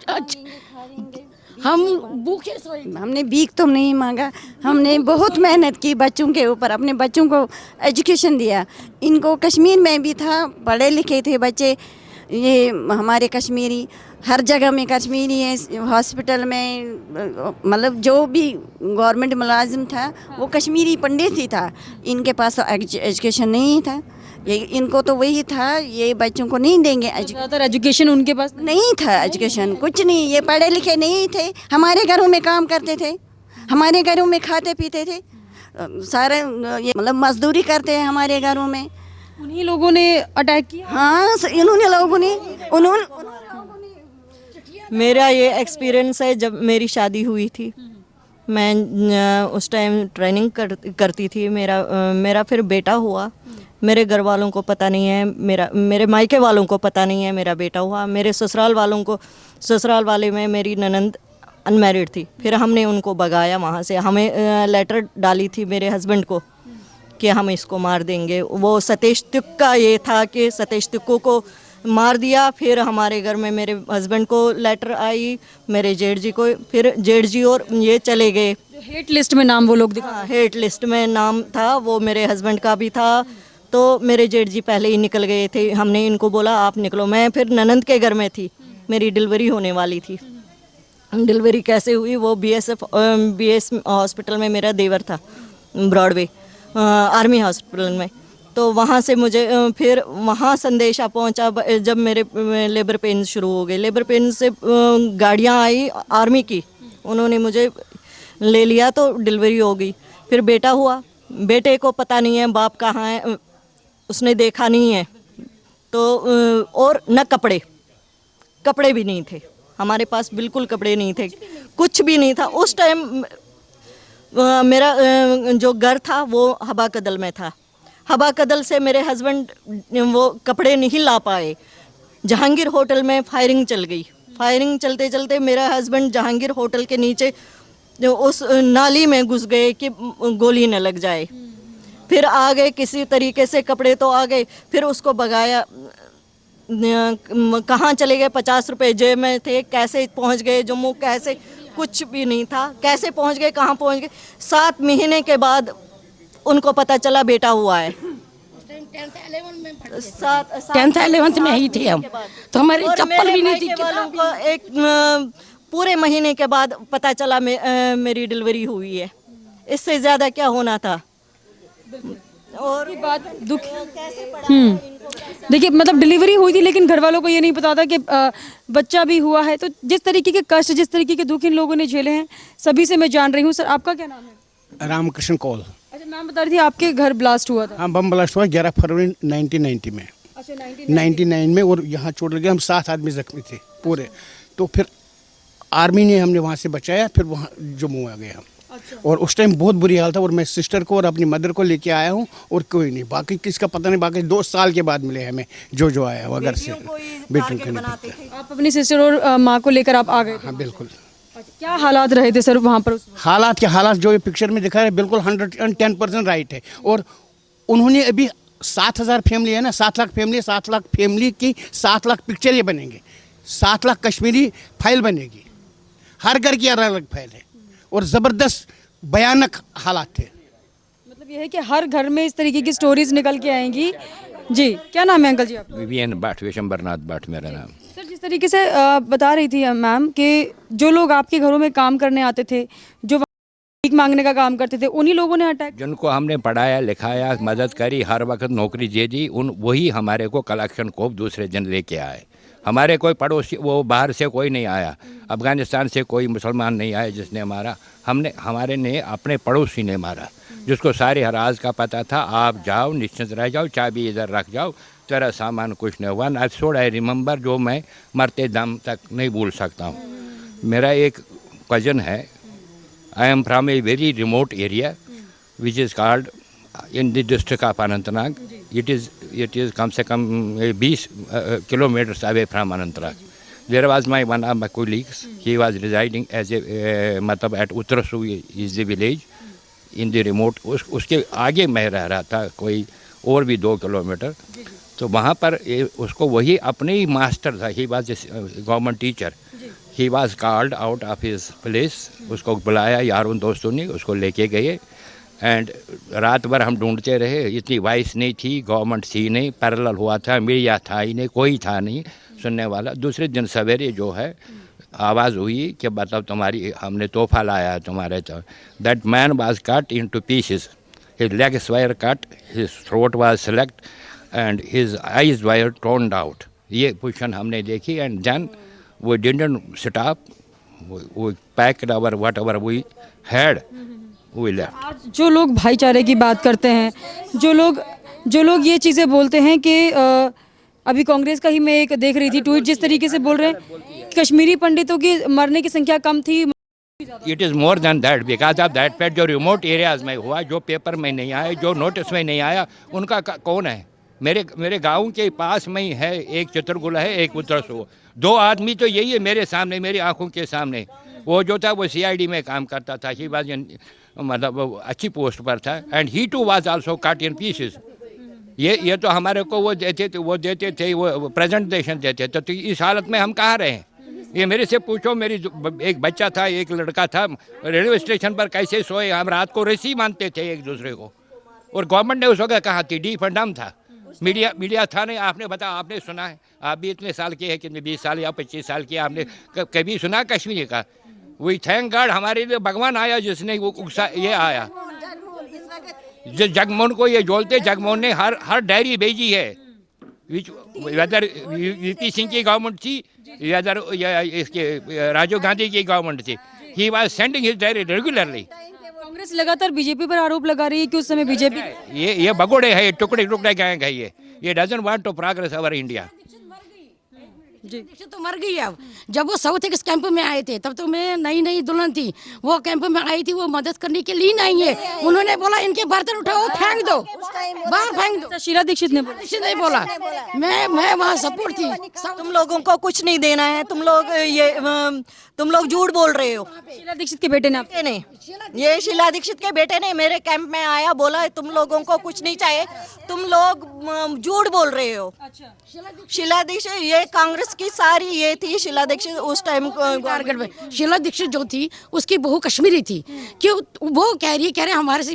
हम भूखे सोए, हमने भीख तो नहीं मांगा, हमने बहुत मेहनत की बच्चों के ऊपर, अपने बच्चों को एजुकेशन दिया। इनको कश्मीर में भी था, पढ़े लिखे थे बच्चे, ये हमारे कश्मीरी हर जगह में कश्मीरी है, हॉस्पिटल में, मतलब जो भी गवर्नमेंट मुलाजिम था वो कश्मीरी पंडित ही था। इनके पास तो एजुकेशन नहीं था, ये इनको तो वही था, ये बच्चों को नहीं देंगे ज़्यादातर एजुकेशन उनके पास नहीं था, एजुकेशन कुछ नहीं, ये पढ़े लिखे नहीं थे। हमारे घरों में काम करते थे, हमारे घरों में खाते पीते थे, सारे ये मतलब मजदूरी करते हैं हमारे घरों में। उन्हीं लोगों ने अटैक किया। हाँ, उन्होंने मेरा ये एक्सपीरियंस है, जब मेरी शादी हुई थी, मैं उस टाइम ट्रेनिंग करती थी। मेरा फिर बेटा हुआ। मेरे घर वालों को पता नहीं है, मेरे मायके वालों को पता नहीं है मेरा बेटा हुआ। मेरे ससुराल वाले में मेरी ननंद अनमैरिड थी। फिर हमने उनको भगाया वहाँ से, हमें लेटर डाली थी मेरे हस्बैंड को कि हम इसको मार देंगे। वो सतीश तुक का ये था कि सतीश तुक्कू को मार दिया। फिर हमारे घर में मेरे हस्बैंड को लेटर आई, मेरे जेठ जी को, फिर जेठ जी और ये चले गए। हेट लिस्ट में नाम वो लोग दिखा। हाँ, हेट लिस्ट में नाम था, वो मेरे हस्बैंड का भी था। तो मेरे जेठ जी पहले ही निकल गए थे। हमने इनको बोला आप निकलो। मैं फिर ननंद के घर में थी, मेरी डिलीवरी होने वाली थी। डिलीवरी कैसे हुई, वो बीएस हॉस्पिटल में मेरा देवर था, ब्रॉडवे आर्मी हॉस्पिटल में। तो वहाँ से मुझे फिर वहाँ संदेशा पहुँचा जब मेरे लेबर पेन शुरू हो गए। लेबर पेन से गाड़ियाँ आई आर्मी की, उन्होंने मुझे ले लिया तो डिलीवरी हो गई। फिर बेटा हुआ, बेटे को पता नहीं है बाप कहाँ है, उसने देखा नहीं है। तो और न कपड़े भी नहीं थे हमारे पास, बिल्कुल कपड़े नहीं थे, कुछ भी नहीं था उस टाइम। मेरा जो घर था वो हवा कदल में था। हवा कदल से मेरे हस्बैंड वो कपड़े नहीं ला पाए। जहांगीर होटल में फायरिंग चल गई। फायरिंग चलते चलते मेरा हस्बैंड जहांगीर होटल के नीचे उस नाली में घुस गए कि गोली न लग जाए। फिर आ गए किसी तरीके से, कपड़े तो आ गए। फिर उसको भगाया, कहाँ चले गए, 50 रुपए जेब में थे, कैसे पहुँच गए जम्मू, कैसे, कुछ भी नहीं था, कैसे पहुँच गए, कहाँ पहुँच गए। 7 महीने के बाद उनको पता चला बेटा हुआ है। 10th 11th में ही थे हम, तो हमारी और चप्पल मेरे भी नहीं थी। मायके वालों को एक पूरे महीने के बाद पता चला मेरी डिलीवरी हुई है। इससे ज़्यादा क्या होना था। और बात दुख। देखिए मतलब डिलीवरी हुई थी, लेकिन घर वालों को ये नहीं पता था कि बच्चा भी हुआ है। तो जिस तरीके के कष्ट, जिस तरीके के दुख इन लोगों ने झेले हैं, सभी से मैं जान रही हूँ। सर आपका क्या नाम है? रामकृष्ण कौल। अच्छा, मैम बता रही थी आपके घर ब्लास्ट हुआ था। हाँ, बम ब्लास्ट हुआ 11 फरवरी 1990 में। अच्छा, 99 में, और यहाँ चोट लगे, हम 7 आदमी जख्मी थे पूरे। तो फिर आर्मी ने हमने वहाँ से बचाया, फिर वहाँ जम्मू आ गए हम। और उस टाइम बहुत बुरी हाल था, और मैं सिस्टर को और अपनी मदर को लेके आया हूँ, और कोई नहीं, बाकी किसका पता नहीं। बाकी 2 साल के बाद मिले हमें जो आया वो घर से, बेटियों के नहीं। आप अपनी सिस्टर और माँ को लेकर आप आ गए थे। हाँ बिल्कुल। अच्छा, क्या हालात रहे थे सर वहाँ पर? हालात के हालात जो ये पिक्चर में दिखा रहे हैं, बिल्कुल 110% राइट है। और उन्होंने अभी 7,000 फैमिली है ना, 7 लाख फैमिली, 7 लाख फैमिली की 7 लाख पिक्चर ये बनेंगे, 7 लाख कश्मीरी फाइल बनेगी। हर घर की अलग अलग फाइल है, और ज़बरदस्त भयानक हालात थे। मतलब ये है कि हर घर में इस तरीके की स्टोरीज निकल के आएंगी। जी, क्या नाम है अंकल जी आपका? विवियन भट्ट, विशंबरनाथ भट्ट मेरा नाम। सर जिस तरीके से बता रही थी मैम कि जो लोग आपके घरों में काम करने आते थे, जो भीख मांगने का काम करते थे, उन्हीं लोगों ने अटैक। जिनको हमने पढ़ाया लिखाया, मदद करी, हर वक्त नौकरी दे दी, वही हमारे को कलेक्शन को दूसरे दिन लेके आए। हमारे कोई पड़ोसी, वो बाहर से कोई नहीं आया, अफ़गानिस्तान से कोई मुसलमान नहीं आया जिसने मारा। हमारे ने अपने पड़ोसी ने मारा, जिसको सारे राज का पता था। आप जाओ, निश्चिंत रह जाओ, चाबी इधर रख जाओ, तेरा सामान कुछ नहीं हुआ। एपिसोड आई रिमेंबर, जो मैं मरते दम तक नहीं भूल सकता हूँ। मेरा एक कज़न है, I M from a very remote area which is called in the district of Anantnag. It is कम से कम 20 kilometers away from Anantnag. There was one of my colleagues. He was residing as a मतलब at Uttarasu is the village in the remote. उसके आगे मैं रह रहा था कोई और भी 2 किलोमीटर। तो वहाँ पर उसको वही अपने ही मास्टर था। He was a government teacher. He was called out of his place. उसको बुलाया यारों दोस्तों ने, उसको लेके गए। एंड रात भर हम ढूंढते रहे। इतनी वॉइस नहीं थी, गवर्नमेंट थी नहीं, पैरेलल हुआ था, मीडिया था ही नहीं, कोई था नहीं सुनने वाला। दूसरे दिन सवेरे जो है आवाज़ हुई कि मतलब तुम्हारी हमने तोहफा लाया है तुम्हारे। तो that man was cut into pieces, his legs were cut, his throat was slit and his eyes were टोन्ड आउट। ये पोजीशन हमने देखी। And then we didn't stop, we packed our whatever we had. आज जो लोग भाईचारे की बात करते हैं, जो लोग ये चीज़ें बोलते हैं कि अभी कांग्रेस का ही मैं एक देख रही थी ट्वीट, जिस तरीके से बोल रहे हैं कश्मीरी पंडितों की मरने की संख्या कम थी। It is more than that, because of that fact. जो रिमोट एरियाज में हुआ, जो पेपर में नहीं आया, जो नोटिस में नहीं आया, उनका कौन है? मेरे गांव के पास में ही है, एक चित्रकुला है, एक उत्तरसू। 2 आदमी तो यही है मेरे सामने, मेरी आंखों के सामने। वो जो था वो CID में काम करता था, ही वाज मतलब वो अच्छी पोस्ट पर था, and he too was also cut in pieces. ये तो हमारे को वो देते थे वो प्रेजेंटेशन देते थे, तो इस हालत में हम कहाँ रहे हैं? ये मेरे से पूछो, मेरी एक बच्चा था, एक लड़का था, रेलवे स्टेशन पर कैसे सोए, हम रात को रस्सी मानते थे एक दूसरे को, और गवर्नमेंट ने उस वक्त कहा थी डी फंडम था, मीडिया था नहीं। आपने बताया, आपने सुना है, आप भी इतने साल के हैं, कितने 20 साल या 25 साल के, आपने कभी सुना कश्मीर का? वी थैंक गॉड हमारे लिए भगवान आया जिसने वो ये आया, जिस जगमोहन को ये जोलते, जगमोहन ने हर डायरी भेजी है, वेदर VP सिंह की गवर्नमेंट थी या इसके राजीव गांधी की गवर्नमेंट थी, he was sending his diary regularly. Congress लगातार बीजेपी पर आरोप लगा रही है कि उस समय बीजेपी ये भगोड़े है, टुकड़े गैंग है, ये doesn't want to progress our India. Dixit तो मर गई अब। जब वो साउथ एक्स कैंप में आए थे तब तो मैं नई दुल्हन थी, वो कैंप में आई थी, वो मदद करने के लिए नहीं है, उन्होंने बोला इनके बर्तन उठाओ फेंक दो, बाहर फेंक दो। शीला दीक्षित ने दीक्षित नहीं बोला, मैं वहाँ सपोर्ट थी। तुम लोगों को कुछ नहीं देना है, तुम लोग झूठ बोल रहे हो। शीला दीक्षित के बेटे ने बेटे ने, ये शीला दीक्षित के बेटे ने मेरे कैंप में आया, बोला तुम लोगों को कुछ नहीं चाहिए, तुम लोग झूठ बोल रहे हो। शीला दीक्षित, ये कांग्रेस की सारी ये थी, शीला दीक्षित उस टाइम टारगेट में। शीला दीक्षित जो थी उसकी बहू कश्मीरी थी, क्यों वो कह रहे हमारे से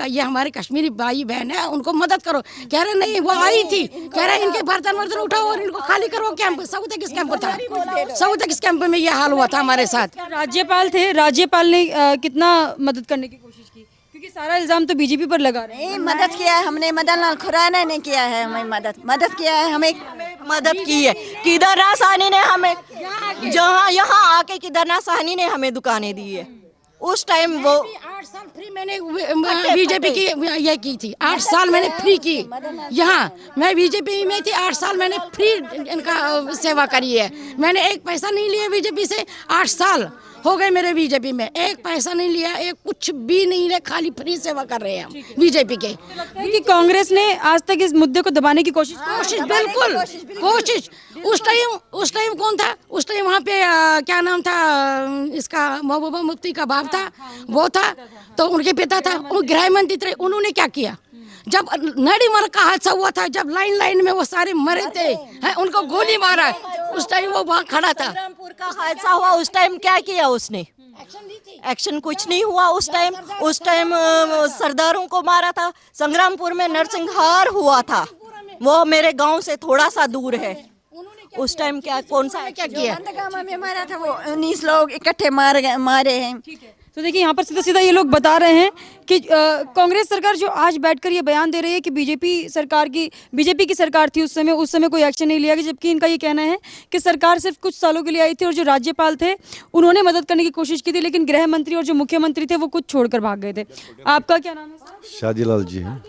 ये हमारे कश्मीरी भाई बहन है, उनको मदद करो। कह रहे नहीं, वो आई थी, कह रहे इनके बर्तन वर्तन उठाओ और इनको खाली करो कैंप। साउथ एक्स कैंप था, साउथ एक्स कैंप में ये हाल हुआ था हमारे साथ। राज्यपाल थे, राज्यपाल ने कितना मदद करने की कोशिश की, क्योंकि सारा इल्जाम तो बीजेपी पर लगा रहे हैं। मदद किया है हमने, मदन लाल खुराना ने किया है हमें मदद किया है, हमें मदद की है। केदारनाथ साहनी ने हमें, जहाँ यहाँ आके केदारनाथ साहनी ने हमें दुकानें दी है। उस टाइम वो 8 साल फ्री मैंने बीजेपी की ये की थी, 8 साल मैंने फ्री की। यहाँ मैं बीजेपी में थी, 8 साल मैंने फ्री इनका सेवा करी है। मैंने एक पैसा नहीं लिया बीजेपी से, 8 साल हो गए मेरे बीजेपी में, एक पैसा नहीं लिया, एक कुछ भी नहीं लिया, खाली फ्री सेवा कर रहे हैं हम बीजेपी के। कि कांग्रेस ने आज तक इस मुद्दे को दबाने की कोशिश बिल्कुल कोशिश। उस टाइम कौन था? उस टाइम वहाँ पे क्या नाम था इसका, महबूबा मुफ्ती का बाप था, वो था, तो उनके पिता था, वो गृह मंत्री थे। उन्होंने क्या किया? जब नड़ीमर का हादसा हुआ था, जब लाइन में वो सारे मरे थे, हैं, उनको गोली मारा, उस टाइम वो वहाँ खड़ा था। संग्रामपुर का हादसा हुआ, उस टाइम क्या किया उसने? एक्शन कुछ नहीं हुआ उस टाइम सरदारों को मारा था। संग्रामपुर में नरसिंहार हुआ था, वो मेरे गांव से थोड़ा सा दूर है। उस टाइम कौन सा क्या किया? में मारा था, वो 19 लोग इकट्ठे मारे हैं। तो देखिए यहाँ पर सीधा ये लोग बता रहे हैं कि कांग्रेस सरकार जो आज बैठकर ये बयान दे रही है कि बीजेपी की सरकार थी उस समय कोई एक्शन नहीं लिया गया, जबकि इनका ये कहना है कि सरकार सिर्फ कुछ सालों के लिए आई थी और जो राज्यपाल थे उन्होंने मदद करने की कोशिश की थी, लेकिन गृह मंत्री और जो मुख्यमंत्री थे वो कुछ छोड़कर भाग गए थे। आपका क्या नाम है? शादीलाल जी हैं।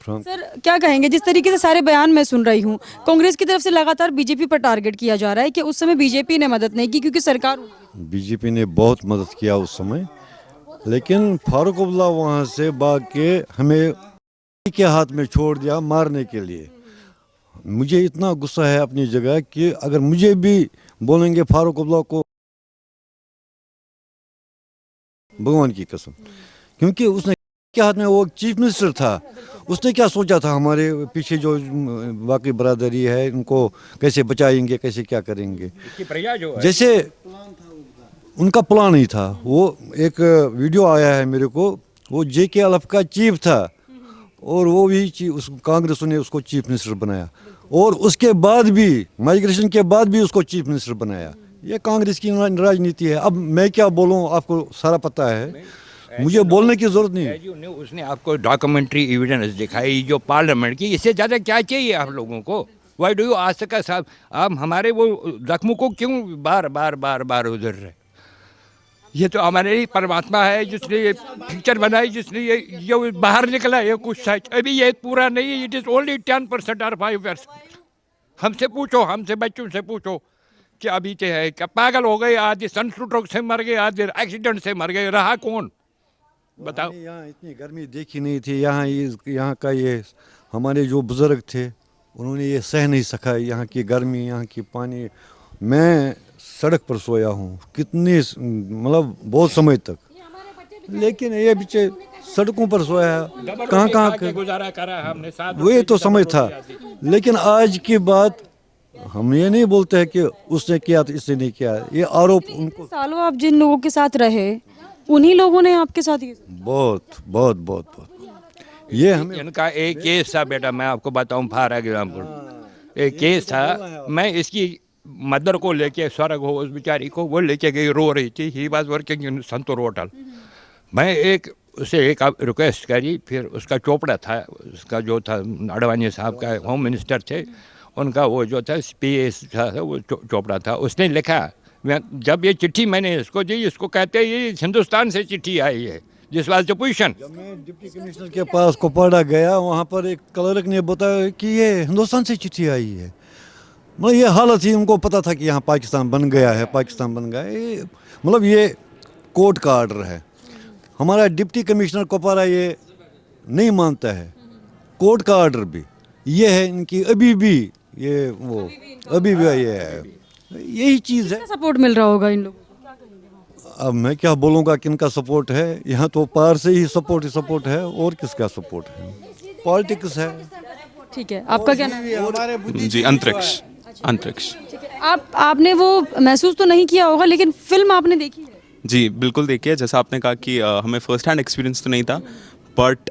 सर क्या कहेंगे, जिस तरीके से सारे बयान मैं सुन रही हूँ, कांग्रेस की तरफ से लगातार बीजेपी पर टारगेट किया जा रहा है कि उस समय बीजेपी ने मदद नहीं की क्योंकि सरकार, बीजेपी ने बहुत मदद किया उस समय, लेकिन फारूक अब्दुल्ला वहाँ से भाग के हमें के हाथ में छोड़ दिया मारने के लिए। मुझे इतना गुस्सा है अपनी जगह कि अगर मुझे भी बोलेंगे फारूक अब्दुल्ला को, भगवान की कसम, क्योंकि उसने के हाथ में, वो चीफ मिनिस्टर था, उसने क्या सोचा था हमारे पीछे जो बाकी बरादरी है उनको कैसे बचाएंगे, कैसे क्या करेंगे। जैसे उनका प्लान ही था। वो एक वीडियो आया है मेरे को, वो JK अलफ का चीफ था और वो भी उस कांग्रेस ने उसको चीफ मिनिस्टर बनाया, और उसके बाद भी माइग्रेशन के बाद भी उसको चीफ मिनिस्टर बनाया। ये कांग्रेस की राजनीति है। अब मैं क्या बोलूँ, आपको सारा पता है, मुझे बोलने की जरूरत नहीं है। उसने आपको डॉक्यूमेंट्री एविडेंस दिखाई जो पार्लियामेंट की, इससे ज़्यादा क्या चाहिए आप लोगों को? Why do you ask us? आप हमारे वो जख्मों को क्यों बार बार उधर रहे? ये तो हमारे ही परमात्मा है जिसने ये पिक्चर बनाई, जिसने ये बाहर निकला, ये कुछ सच अभी ये पूरा नहीं है। इट इज़ ओनली 10% और 5%। हमसे पूछो, हमसे बच्चों से पूछो कि अभी क्या है, क्या पागल हो गए? आधे सनस्ट्रोक से मर गए, आधे एक्सीडेंट से मर गए, रहा कौन बताओ? यहाँ इतनी गर्मी देखी नहीं थी। यहाँ का ये हमारे जो बुजुर्ग थे उन्होंने ये सह नहीं सका, यहाँ की गर्मी, यहाँ की पानी। मैं सड़क पर सोया हूँ, कितनी मतलब बहुत समय तक, लेकिन ये बच्चे सड़कों पर सोया है, कहाँ कहाँ गुजारा करा हमने, साथ वही तो समय था। लेकिन आज की बात हम ये नहीं बोलते हैं कि उसने किया तो इसने नहीं किया, ये आरोप उनको सालों आप जिन लोगों के साथ रहे उन्हीं लोगों ने आपके साथ ये बहुत बहुत बहुत बहुत ये हमें इनका एक केस था बेटा, मैं आपको बताऊं, फारा ग्रामपुर एक केस था। मैं इसकी मदर को लेके, स्वर्ग हो उस बेचारी को, वो लेके गई, रो रही थी। He was working in santoor hotel. मैं उसे एक रिक्वेस्ट करी, फिर उसका चोपड़ा था, उसका जो था अडवाणी साहब का होम मिनिस्टर थे, उनका वो जो था PS था वो चोपड़ा था। उसने लिखा, जब ये चिट्ठी मैंने इसको दी, इसको कहते हैं ये हिंदुस्तान से चिट्ठी आई है, जिस वाज द पोजीशन। जब मैं डिप्टी कमिश्नर के पास कुपवाड़ा गया, वहाँ पर एक क्लर्क ने बताया कि ये हिंदुस्तान से चिट्ठी आई है। मतलब ये हालत थी, उनको पता था कि यहाँ पाकिस्तान बन गया है, पाकिस्तान बन गया है। मतलब ये कोर्ट का ऑर्डर है। हमारा डिप्टी कमिश्नर कुपवाड़ा ये नहीं मानता है, कोर्ट का ऑर्डर भी ये है इनकी, अभी भी ये वो अभी भी ये है, यही चीज़ है। सपोर्ट मिल रहा होगा इन लोगों को? अब मैं क्या बोलूँगा किनका सपोर्ट है, यहाँ तो पार से ही सपोर्ट है, और किसका सपोर्ट है, पॉलिटिक्स है। ठीक है, आपका क्या नाम है? जी अंतरिक्ष। आपने वो महसूस तो नहीं किया होगा, लेकिन फिल्म आपने देखी है? जी बिल्कुल देखिए, जैसा आपने कहा कि हमें फर्स्ट हैंड एक्सपीरियंस तो नहीं था, बट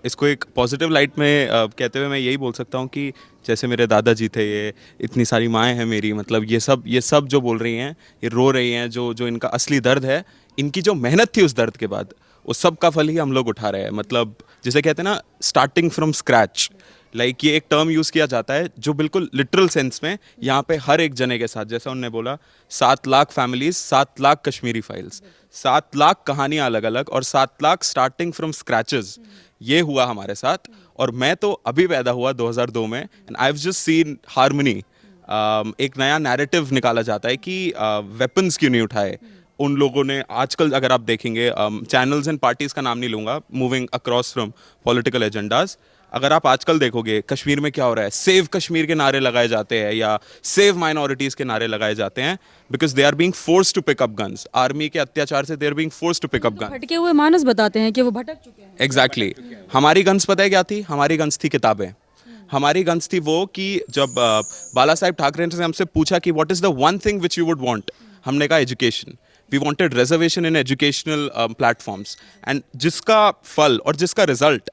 इसको एक पॉजिटिव लाइट में कहते हुए मैं यही बोल सकता हूँ कि जैसे मेरे दादाजी थे, ये इतनी सारी माएँ हैं मेरी, मतलब ये सब जो बोल रही हैं, ये रो रही हैं, जो इनका असली दर्द है, इनकी जो मेहनत थी उस दर्द के बाद, उस सब का फल ही हम लोग उठा रहे हैं। मतलब जिसे कहते हैं ना, स्टार्टिंग फ्रॉम स्क्रैच। लाइक ये एक टर्म यूज़ किया जाता है जो बिल्कुल लिटरल सेंस में यहाँ पे हर एक जने के साथ, जैसा उन्होंने बोला, 7 लाख फैमिलीज, 7 लाख कश्मीरी फाइल्स, 7 लाख कहानियाँ अलग अलग, और 7 लाख स्टार्टिंग फ्रॉम स्क्रैचेस, ये हुआ हमारे साथ। और मैं तो अभी पैदा हुआ 2002 में, and I have just seen harmony. एक नया नैरेटिव निकाला जाता है कि वेपन्स क्यों नहीं उठाए उन लोगों ने। आजकल अगर आप देखेंगे, चैनल्स एंड पार्टीज़ का नाम नहीं लूँगा, moving across from political agendas, अगर आप आजकल देखोगे कश्मीर में क्या हो रहा है, सेव कश्मीर के नारे लगाए जाते हैं या सेव माइनॉरिटीज़ के नारे लगाए जाते हैं, because they are being forced to pick up guns. Army के अत्याचार से they are being forced to pick up guns. भटके हुए मानस बताते हैं कि वो भटक चुके हैं। एग्जैक्टली। हमारी गन्स पता है क्या थी? हमारी गन्स थी किताबें। हमारी गन्स थी वो कि जब बाला साहेब ठाकरे ने हमसे पूछा कि what is the one thing which you would want, हमने कहा education. We wanted reservation in educational platforms, and जिसका फल और जिसका result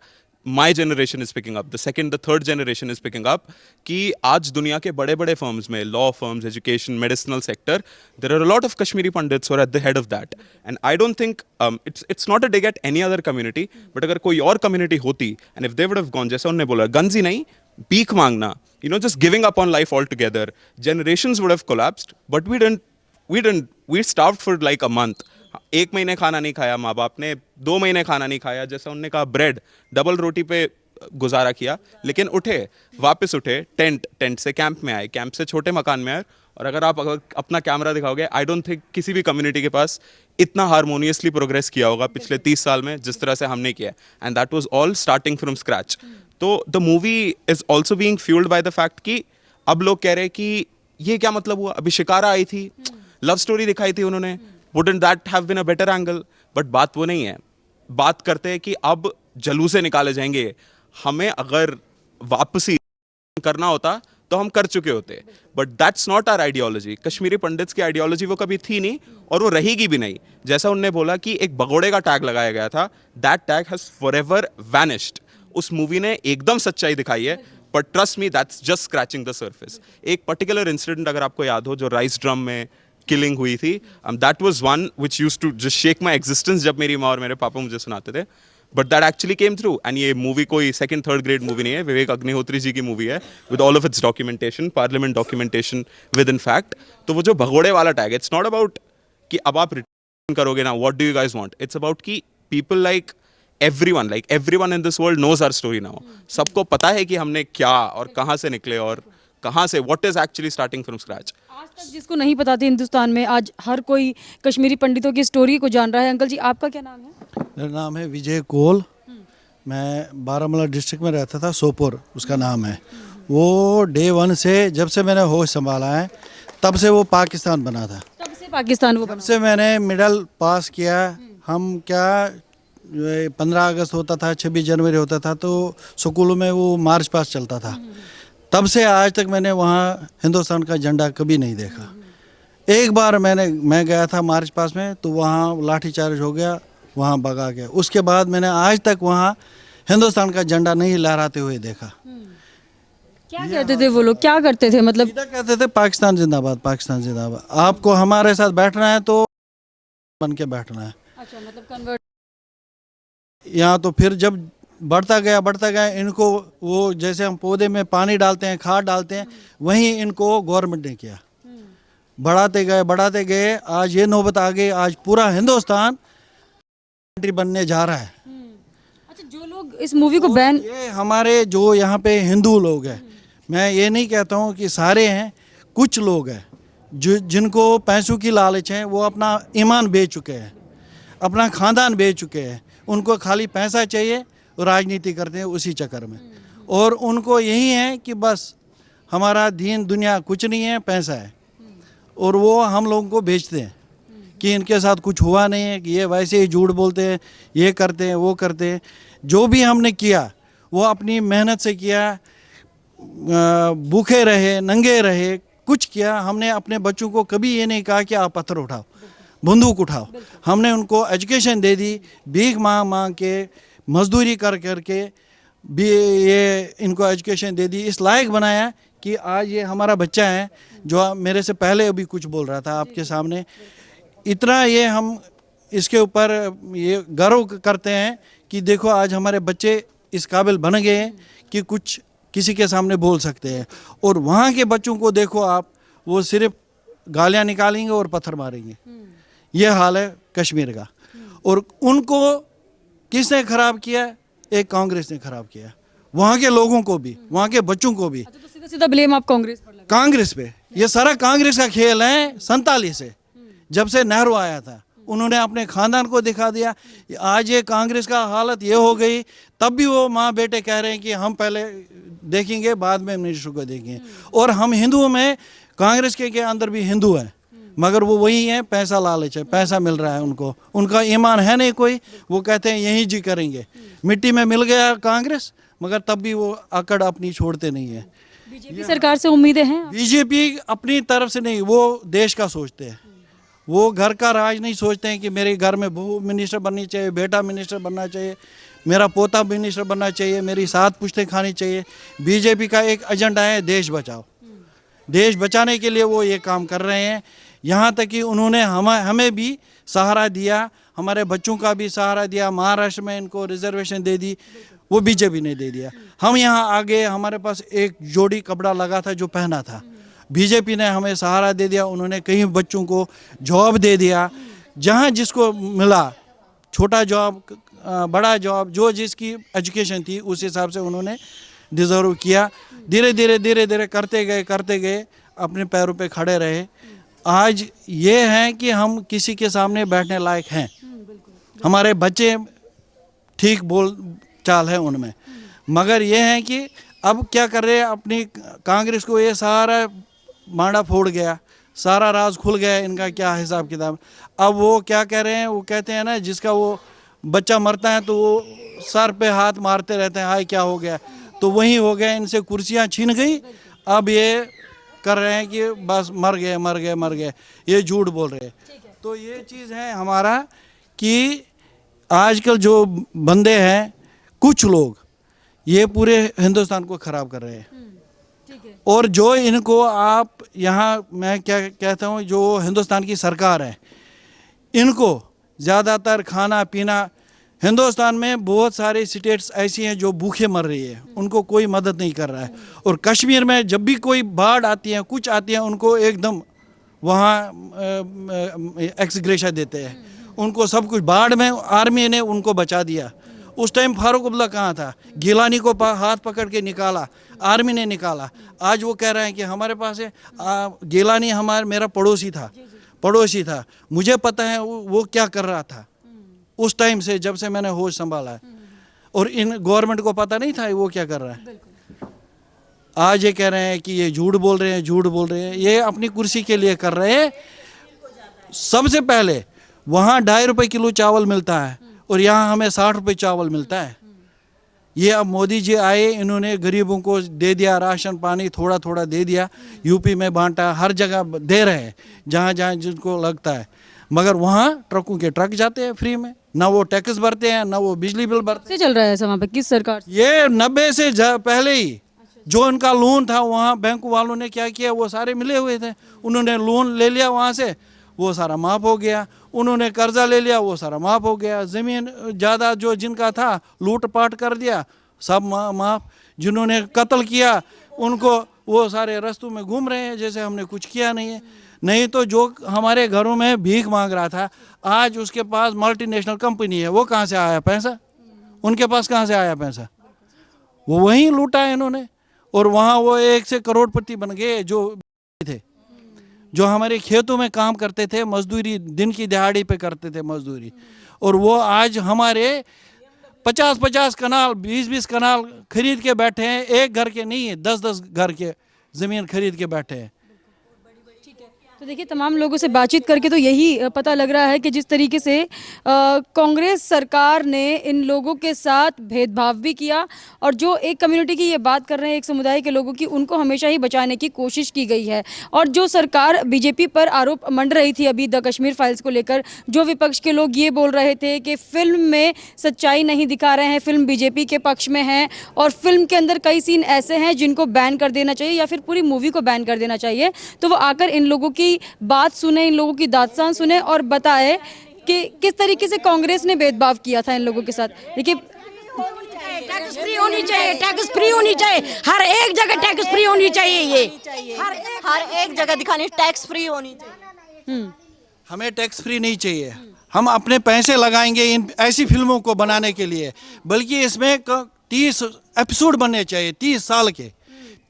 my generation is picking up, the second the third generation is picking up, कि आज दुनिया के बड़े बड़े फर्म्स में, law firms, education, medicinal sector, there are a lot of Kashmiri Pandits और at the head of that. And I don't think it's not a dig at any other community, but अगर कोई और कम्युनिटी होती, and if they would have gone, जैसे उन्होंने बोला, guns ही नहीं, भीख मांगना, you know, just giving up on life all together, generations would have collapsed, but we starved for like a month। 1 महीने खाना नहीं खाया माँ बाप ने, 2 महीने खाना नहीं खाया, जैसा उन्होंने कहा, ब्रेड डबल रोटी पे गुजारा किया, लेकिन उठे, वापस उठे, टेंट से कैंप में आए, कैंप से छोटे मकान में आए। और अगर आप अपना कैमरा दिखाओगे, आई डोंट थिंक किसी भी कम्युनिटी के पास इतना हारमोनियसली प्रोग्रेस किया होगा पिछले 30 साल में जिस तरह से हमने किया, and that was all starting from scratch. तो the movie is also being fuelled by the fact कि अब लोग कह रहे हैं कि ये क्या मतलब हुआ, अभी शिकारा आई थी, लव स्टोरी दिखाई थी उन्होंने, wouldn't that have been a better angle? But बात वो नहीं है। बात करते हैं कि अब जलूसे निकाले जाएंगे, हमें अगर वापसी करना होता तो हम कर चुके होते, but that's not our ideology. Kashmiri Pandits की आइडियोलॉजी वो कभी थी नहीं, और वो रहेगी भी नहीं। जैसा उन्होंने बोला कि एक भगोड़े का टैग लगाया गया था, that tag has forever vanished. उस मूवी ने एकदम सच्चाई दिखाई है, but trust me, that's just scratching the surface. एक पर्टिकुलर इंसिडेंट अगर आपको याद हो, जो राइस ड्रम में किलिंग हुई थी, that was one which used to just shake my existence जब मेरी माँ और मेरे पापा मुझे सुनाते थे, but that actually came through. And ये मूवी कोई 2nd 3rd ग्रेड मूवी नहीं है, विवेक अग्निहोत्री जी की मूवी है, with all of its documentation, parliament documentation with in fact. तो वो जो भगोड़े वाला टैग, इट्स नॉट अबाउट कि अब आप रिटर्न करोगे ना, what do you guys want, it's about कि people like everyone in this world knows our story now। सबको पता है कि हमने क्या और कहाँ से निकले और कहाँ से, what is actually starting from scratch। आज तक जिसको नहीं पता थी हिंदुस्तान में, आज हर कोई कश्मीरी पंडितों की स्टोरी को जान रहा है। अंकल जी, आपका क्या नाम है? मेरा नाम है विजय कोल। मैं बारामूला डिस्ट्रिक्ट में रहता था, सोपोर उसका नाम है। वो डे 1 से, जब से मैंने होश संभाला है, तब से वो पाकिस्तान बना था। तब से पाकिस्तान वो तब बना। से मैंने मिडल पास किया। हम क्या 15 अगस्त होता था, 26 जनवरी होता था, तो स्कूलों में वो मार्च पास्ट चलता था। तब से आज तक मैंने वहाँ हिंदुस्तान का झंडा कभी नहीं देखा। एक बार मैं गया था मार्च पास्ट में, तो वहाँ लाठीचार्ज हो गया, वहाँ भगा गया। उसके बाद मैंने आज तक वहाँ हिंदुस्तान का झंडा नहीं लहराते हुए देखा। क्या कहते थे वो लोग, क्या करते थे मतलब? सीधा कहते थे पाकिस्तान जिंदाबाद, पाकिस्तान जिंदाबाद। आपको हमारे साथ बैठना है तो बन के बैठना है। अच्छा, मतलब कन्वर्ट। यहाँ तो फिर जब बढ़ता गया इनको, वो जैसे हम पौधे में पानी डालते हैं, खाद डालते हैं, वहीं इनको गवर्नमेंट ने किया। बढ़ाते गए आज ये नौबत आ गई, आज पूरा हिंदुस्तान कंट्री बनने जा रहा है। अच्छा, जो लोग इस मूवी को बैन, ये हमारे जो यहाँ पे हिंदू लोग हैं, मैं ये नहीं कहता हूँ कि सारे हैं, कुछ लोग हैं जो जिनको पैसों की लालच है, वो अपना ईमान बेच चुके हैं, अपना खानदान बेच चुके हैं। उनको खाली पैसा चाहिए, राजनीति करते हैं उसी चक्कर में। और उनको यही है कि बस हमारा दीन दुनिया कुछ नहीं है, पैसा है। और वो हम लोगों को बेचते हैं कि इनके साथ कुछ हुआ नहीं है, कि ये वैसे ही झूठ बोलते हैं, ये करते हैं, वो करते हैं। जो भी हमने किया वो अपनी मेहनत से किया, भूखे रहे, नंगे रहे, कुछ किया। हमने अपने बच्चों को कभी ये नहीं कहा कि आप पत्थर उठाओ, बंदूक उठाओ। हमने उनको एजुकेशन दे दी, भीख मांग के, मजदूरी करके भी ये इनको एजुकेशन दे दी, इस लायक बनाया कि आज ये हमारा बच्चा है जो मेरे से पहले अभी कुछ बोल रहा था आपके सामने। इतना ये हम इसके ऊपर ये गर्व करते हैं कि देखो आज हमारे बच्चे इस काबिल बन गए हैं कि कुछ किसी के सामने बोल सकते हैं। और वहाँ के बच्चों को देखो आप, वो सिर्फ गालियाँ निकालेंगे और पत्थर मारेंगे। ये हाल है कश्मीर का। और उनको किसने ख़राब किया? एक कांग्रेस ने ख़राब किया, वहाँ के लोगों को भी, वहाँ के बच्चों को भी। तो सीधा सीधा ब्लेम आप कांग्रेस पर लगा? कांग्रेस पे, ये सारा कांग्रेस का खेल है। 47 से जब से नेहरू आया था, उन्होंने अपने खानदान को दिखा दिया। आज ये कांग्रेस का हालत ये हो गई, तब भी वो माँ बेटे कह रहे हैं कि हम पहले देखेंगे, बाद में मिनिस्टर को देखेंगे। और हम हिंदुओं में, कांग्रेस के अंदर भी हिंदू हैं, मगर वो वही है, पैसा लालच है, पैसा मिल रहा है उनको, उनका ईमान है नहीं कोई। वो कहते हैं यहीं जी करेंगे। मिट्टी में मिल गया कांग्रेस, मगर तब भी वो अकड़ अपनी छोड़ते नहीं है। बीजेपी सरकार से उम्मीदें हैं? बीजेपी अपनी तरफ से नहीं, वो देश का सोचते हैं। वो घर का राज नहीं सोचते हैं कि मेरे घर में बहू मिनिस्टर बननी चाहिए, बेटा मिनिस्टर बनना चाहिए, मेरा पोता मिनिस्टर बनना चाहिए, मेरी 7 पुश्तें खानी चाहिए। बीजेपी का एक एजेंडा है देश बचाओ। देश बचाने के लिए वो ये काम कर रहे हैं। यहाँ तक कि उन्होंने हमें भी सहारा दिया, हमारे बच्चों का भी सहारा दिया। महाराष्ट्र में इनको रिजर्वेशन दे दी, वो बीजेपी ने दे दिया। हम यहाँ आ गए, हमारे पास एक जोड़ी कपड़ा लगा था जो पहना था, बीजेपी ने हमें सहारा दे दिया। उन्होंने कई बच्चों को जॉब दे दिया, जहाँ जिसको मिला, छोटा जॉब, बड़ा जॉब, जो जिसकी एजुकेशन थी उस हिसाब से उन्होंने डिज़र्व किया। धीरे धीरे करते गए, अपने पैरों पे खड़े रहे। आज ये है कि हम किसी के सामने बैठने लायक हैं। हमारे बच्चे ठीक बोल चाल है उनमें, मगर ये है कि अब क्या कर रहे हैं, अपनी कांग्रेस को ये सारा मांडा फोड़ गया, सारा राज खुल गया इनका क्या हिसाब किताब। अब वो क्या कह रहे हैं, वो कहते हैं ना, जिसका वो बच्चा मरता है तो वो सर पे हाथ मारते रहते हैं, हाय क्या हो गया। तो वही हो गया, इनसे कुर्सियां छीन गई। अब ये कर रहे हैं कि बस मर गए, ये झूठ बोल रहे हैं। तो ये चीज़ है हमारा कि आजकल जो बंदे हैं, कुछ लोग ये पूरे हिंदुस्तान को ख़राब कर रहे हैं। और जो इनको आप यहाँ, मैं क्या कहता हूँ, जो हिंदुस्तान की सरकार है, इनको ज़्यादातर खाना पीना, हिंदुस्तान में बहुत सारे स्टेट्स ऐसी हैं जो भूखे मर रही है, उनको कोई मदद नहीं कर रहा है। और कश्मीर में जब भी कोई बाढ़ आती है, कुछ आती है, उनको एकदम वहाँ एक्सग्रेशा देते हैं, उनको सब कुछ। बाढ़ में आर्मी ने उनको बचा दिया। उस टाइम फारूक अब्दुल्ला कहाँ था? गिलानी को हाथ पकड़ के निकाला, आर्मी ने निकाला। आज वो कह रहे हैं कि हमारे पास है। गिलानी मेरा पड़ोसी था, मुझे पता है वो क्या कर रहा था उस टाइम से, जब से मैंने होश संभाला है। और इन गवर्नमेंट को पता नहीं था वो क्या कर रहा है। आज ये कह रहे हैं कि ये झूठ बोल रहे हैं, झूठ बोल रहे हैं। ये अपनी कुर्सी के लिए कर रहे हैं। सबसे पहले वहाँ 2.5 रुपये किलो चावल मिलता है और यहाँ हमें 60 रुपये चावल मिलता है। ये अब मोदी जी आए, इन्होंने गरीबों को दे दिया, राशन पानी थोड़ा थोड़ा दे दिया, यूपी में बांटा, हर जगह दे रहे हैं जहाँ जहाँ जिनको लगता है। मगर वहाँ ट्रकों के ट्रक जाते हैं फ्री में, ना वो टैक्स भरते हैं, ना वो बिजली बिल भरते से चल रहा है ऐसा वहाँ पे किस सरकार से? ये 90 से पहले ही जो इनका लोन था, वहाँ बैंक वालों ने क्या किया, वो सारे मिले हुए थे, उन्होंने लोन ले लिया वहाँ से, वो सारा माफ़ हो गया। उन्होंने कर्जा ले लिया, वो सारा माफ़ हो गया। ज़मीन ज़्यादा जो जिनका था लूट पाट कर दिया, सब माफ़। जिन्होंने कत्ल किया उनको, वो सारे रास्तों में घूम रहे हैं जैसे हमने कुछ किया नहीं है। नहीं तो जो हमारे घरों में भीख मांग रहा था, आज उसके पास मल्टीनेशनल कंपनी है, वो कहाँ से आया पैसा? उनके पास कहाँ से आया पैसा? वो वहीं लूटा है इन्होंने। और वहाँ वो 1 से करोड़पति बन गए जो थे, जो हमारे खेतों में काम करते थे, मजदूरी दिन की दिहाड़ी पे करते थे मजदूरी, और वो आज हमारे 50-50 कनाल 20-20 कनाल खरीद के बैठे हैं। एक घर के नहीं है, 10-10 घर के ज़मीन खरीद के बैठे हैं। तो देखिए, तमाम लोगों से बातचीत करके तो यही पता लग रहा है कि जिस तरीके से कांग्रेस सरकार ने इन लोगों के साथ भेदभाव भी किया, और जो एक कम्युनिटी की ये बात कर रहे हैं, एक समुदाय के लोगों की, उनको हमेशा ही बचाने की कोशिश की गई है। और जो सरकार बीजेपी पर आरोप मंड रही थी अभी द कश्मीर फाइल्स को लेकर, जो विपक्ष के लोग ये बोल रहे थे कि फिल्म में सच्चाई नहीं दिखा रहे हैं, फिल्म बीजेपी के पक्ष में है, और फिल्म के अंदर कई सीन ऐसे हैं जिनको बैन कर देना चाहिए या फिर पूरी मूवी को बैन कर देना चाहिए, तो वो आकर इन लोगों की बात सुने, इन लोगों की दास्तान सुने और बताए कि किस तरीके से कांग्रेस ने भेदभाव किया था इन लोगों के साथ। देखिए, टैक्स फ्री होनी चाहिए, टैक्स फ्री होनी चाहिए, हर एक जगह टैक्स फ्री होनी चाहिए। ये हर एक जगह दिखाने टैक्स फ्री होनी चाहिए। हमें टैक्स फ्री नहीं चाहिए। हम अपने पैसे लगाएंगे इन ऐसी फिल्मों को बनाने के लिए, बल्कि इसमें 30 एपिसोड बनने चाहिए, 30 साल के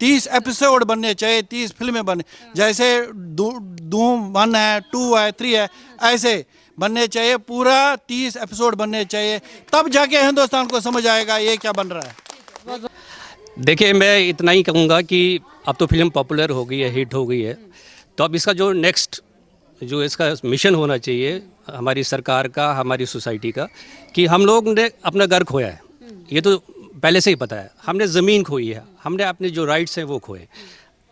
30 एपिसोड बनने चाहिए, 30 फिल्में बने, जैसे धूम 1 है, 2 है, 3 है, ऐसे बनने चाहिए। पूरा 30 एपिसोड बनने चाहिए, तब जाके हिंदुस्तान को समझ आएगा ये क्या बन रहा है। देखिए, मैं इतना ही कहूँगा कि अब तो फिल्म पॉपुलर हो गई है, हिट हो गई है, तो अब इसका जो नेक्स्ट जो इसका मिशन होना चाहिए हमारी सरकार का, हमारी सोसाइटी का, कि हम लोग ने अपना घर खोया है, ये तो पहले से ही पता है। हमने ज़मीन खोई है, हमने अपने जो राइट्स हैं वो खोए।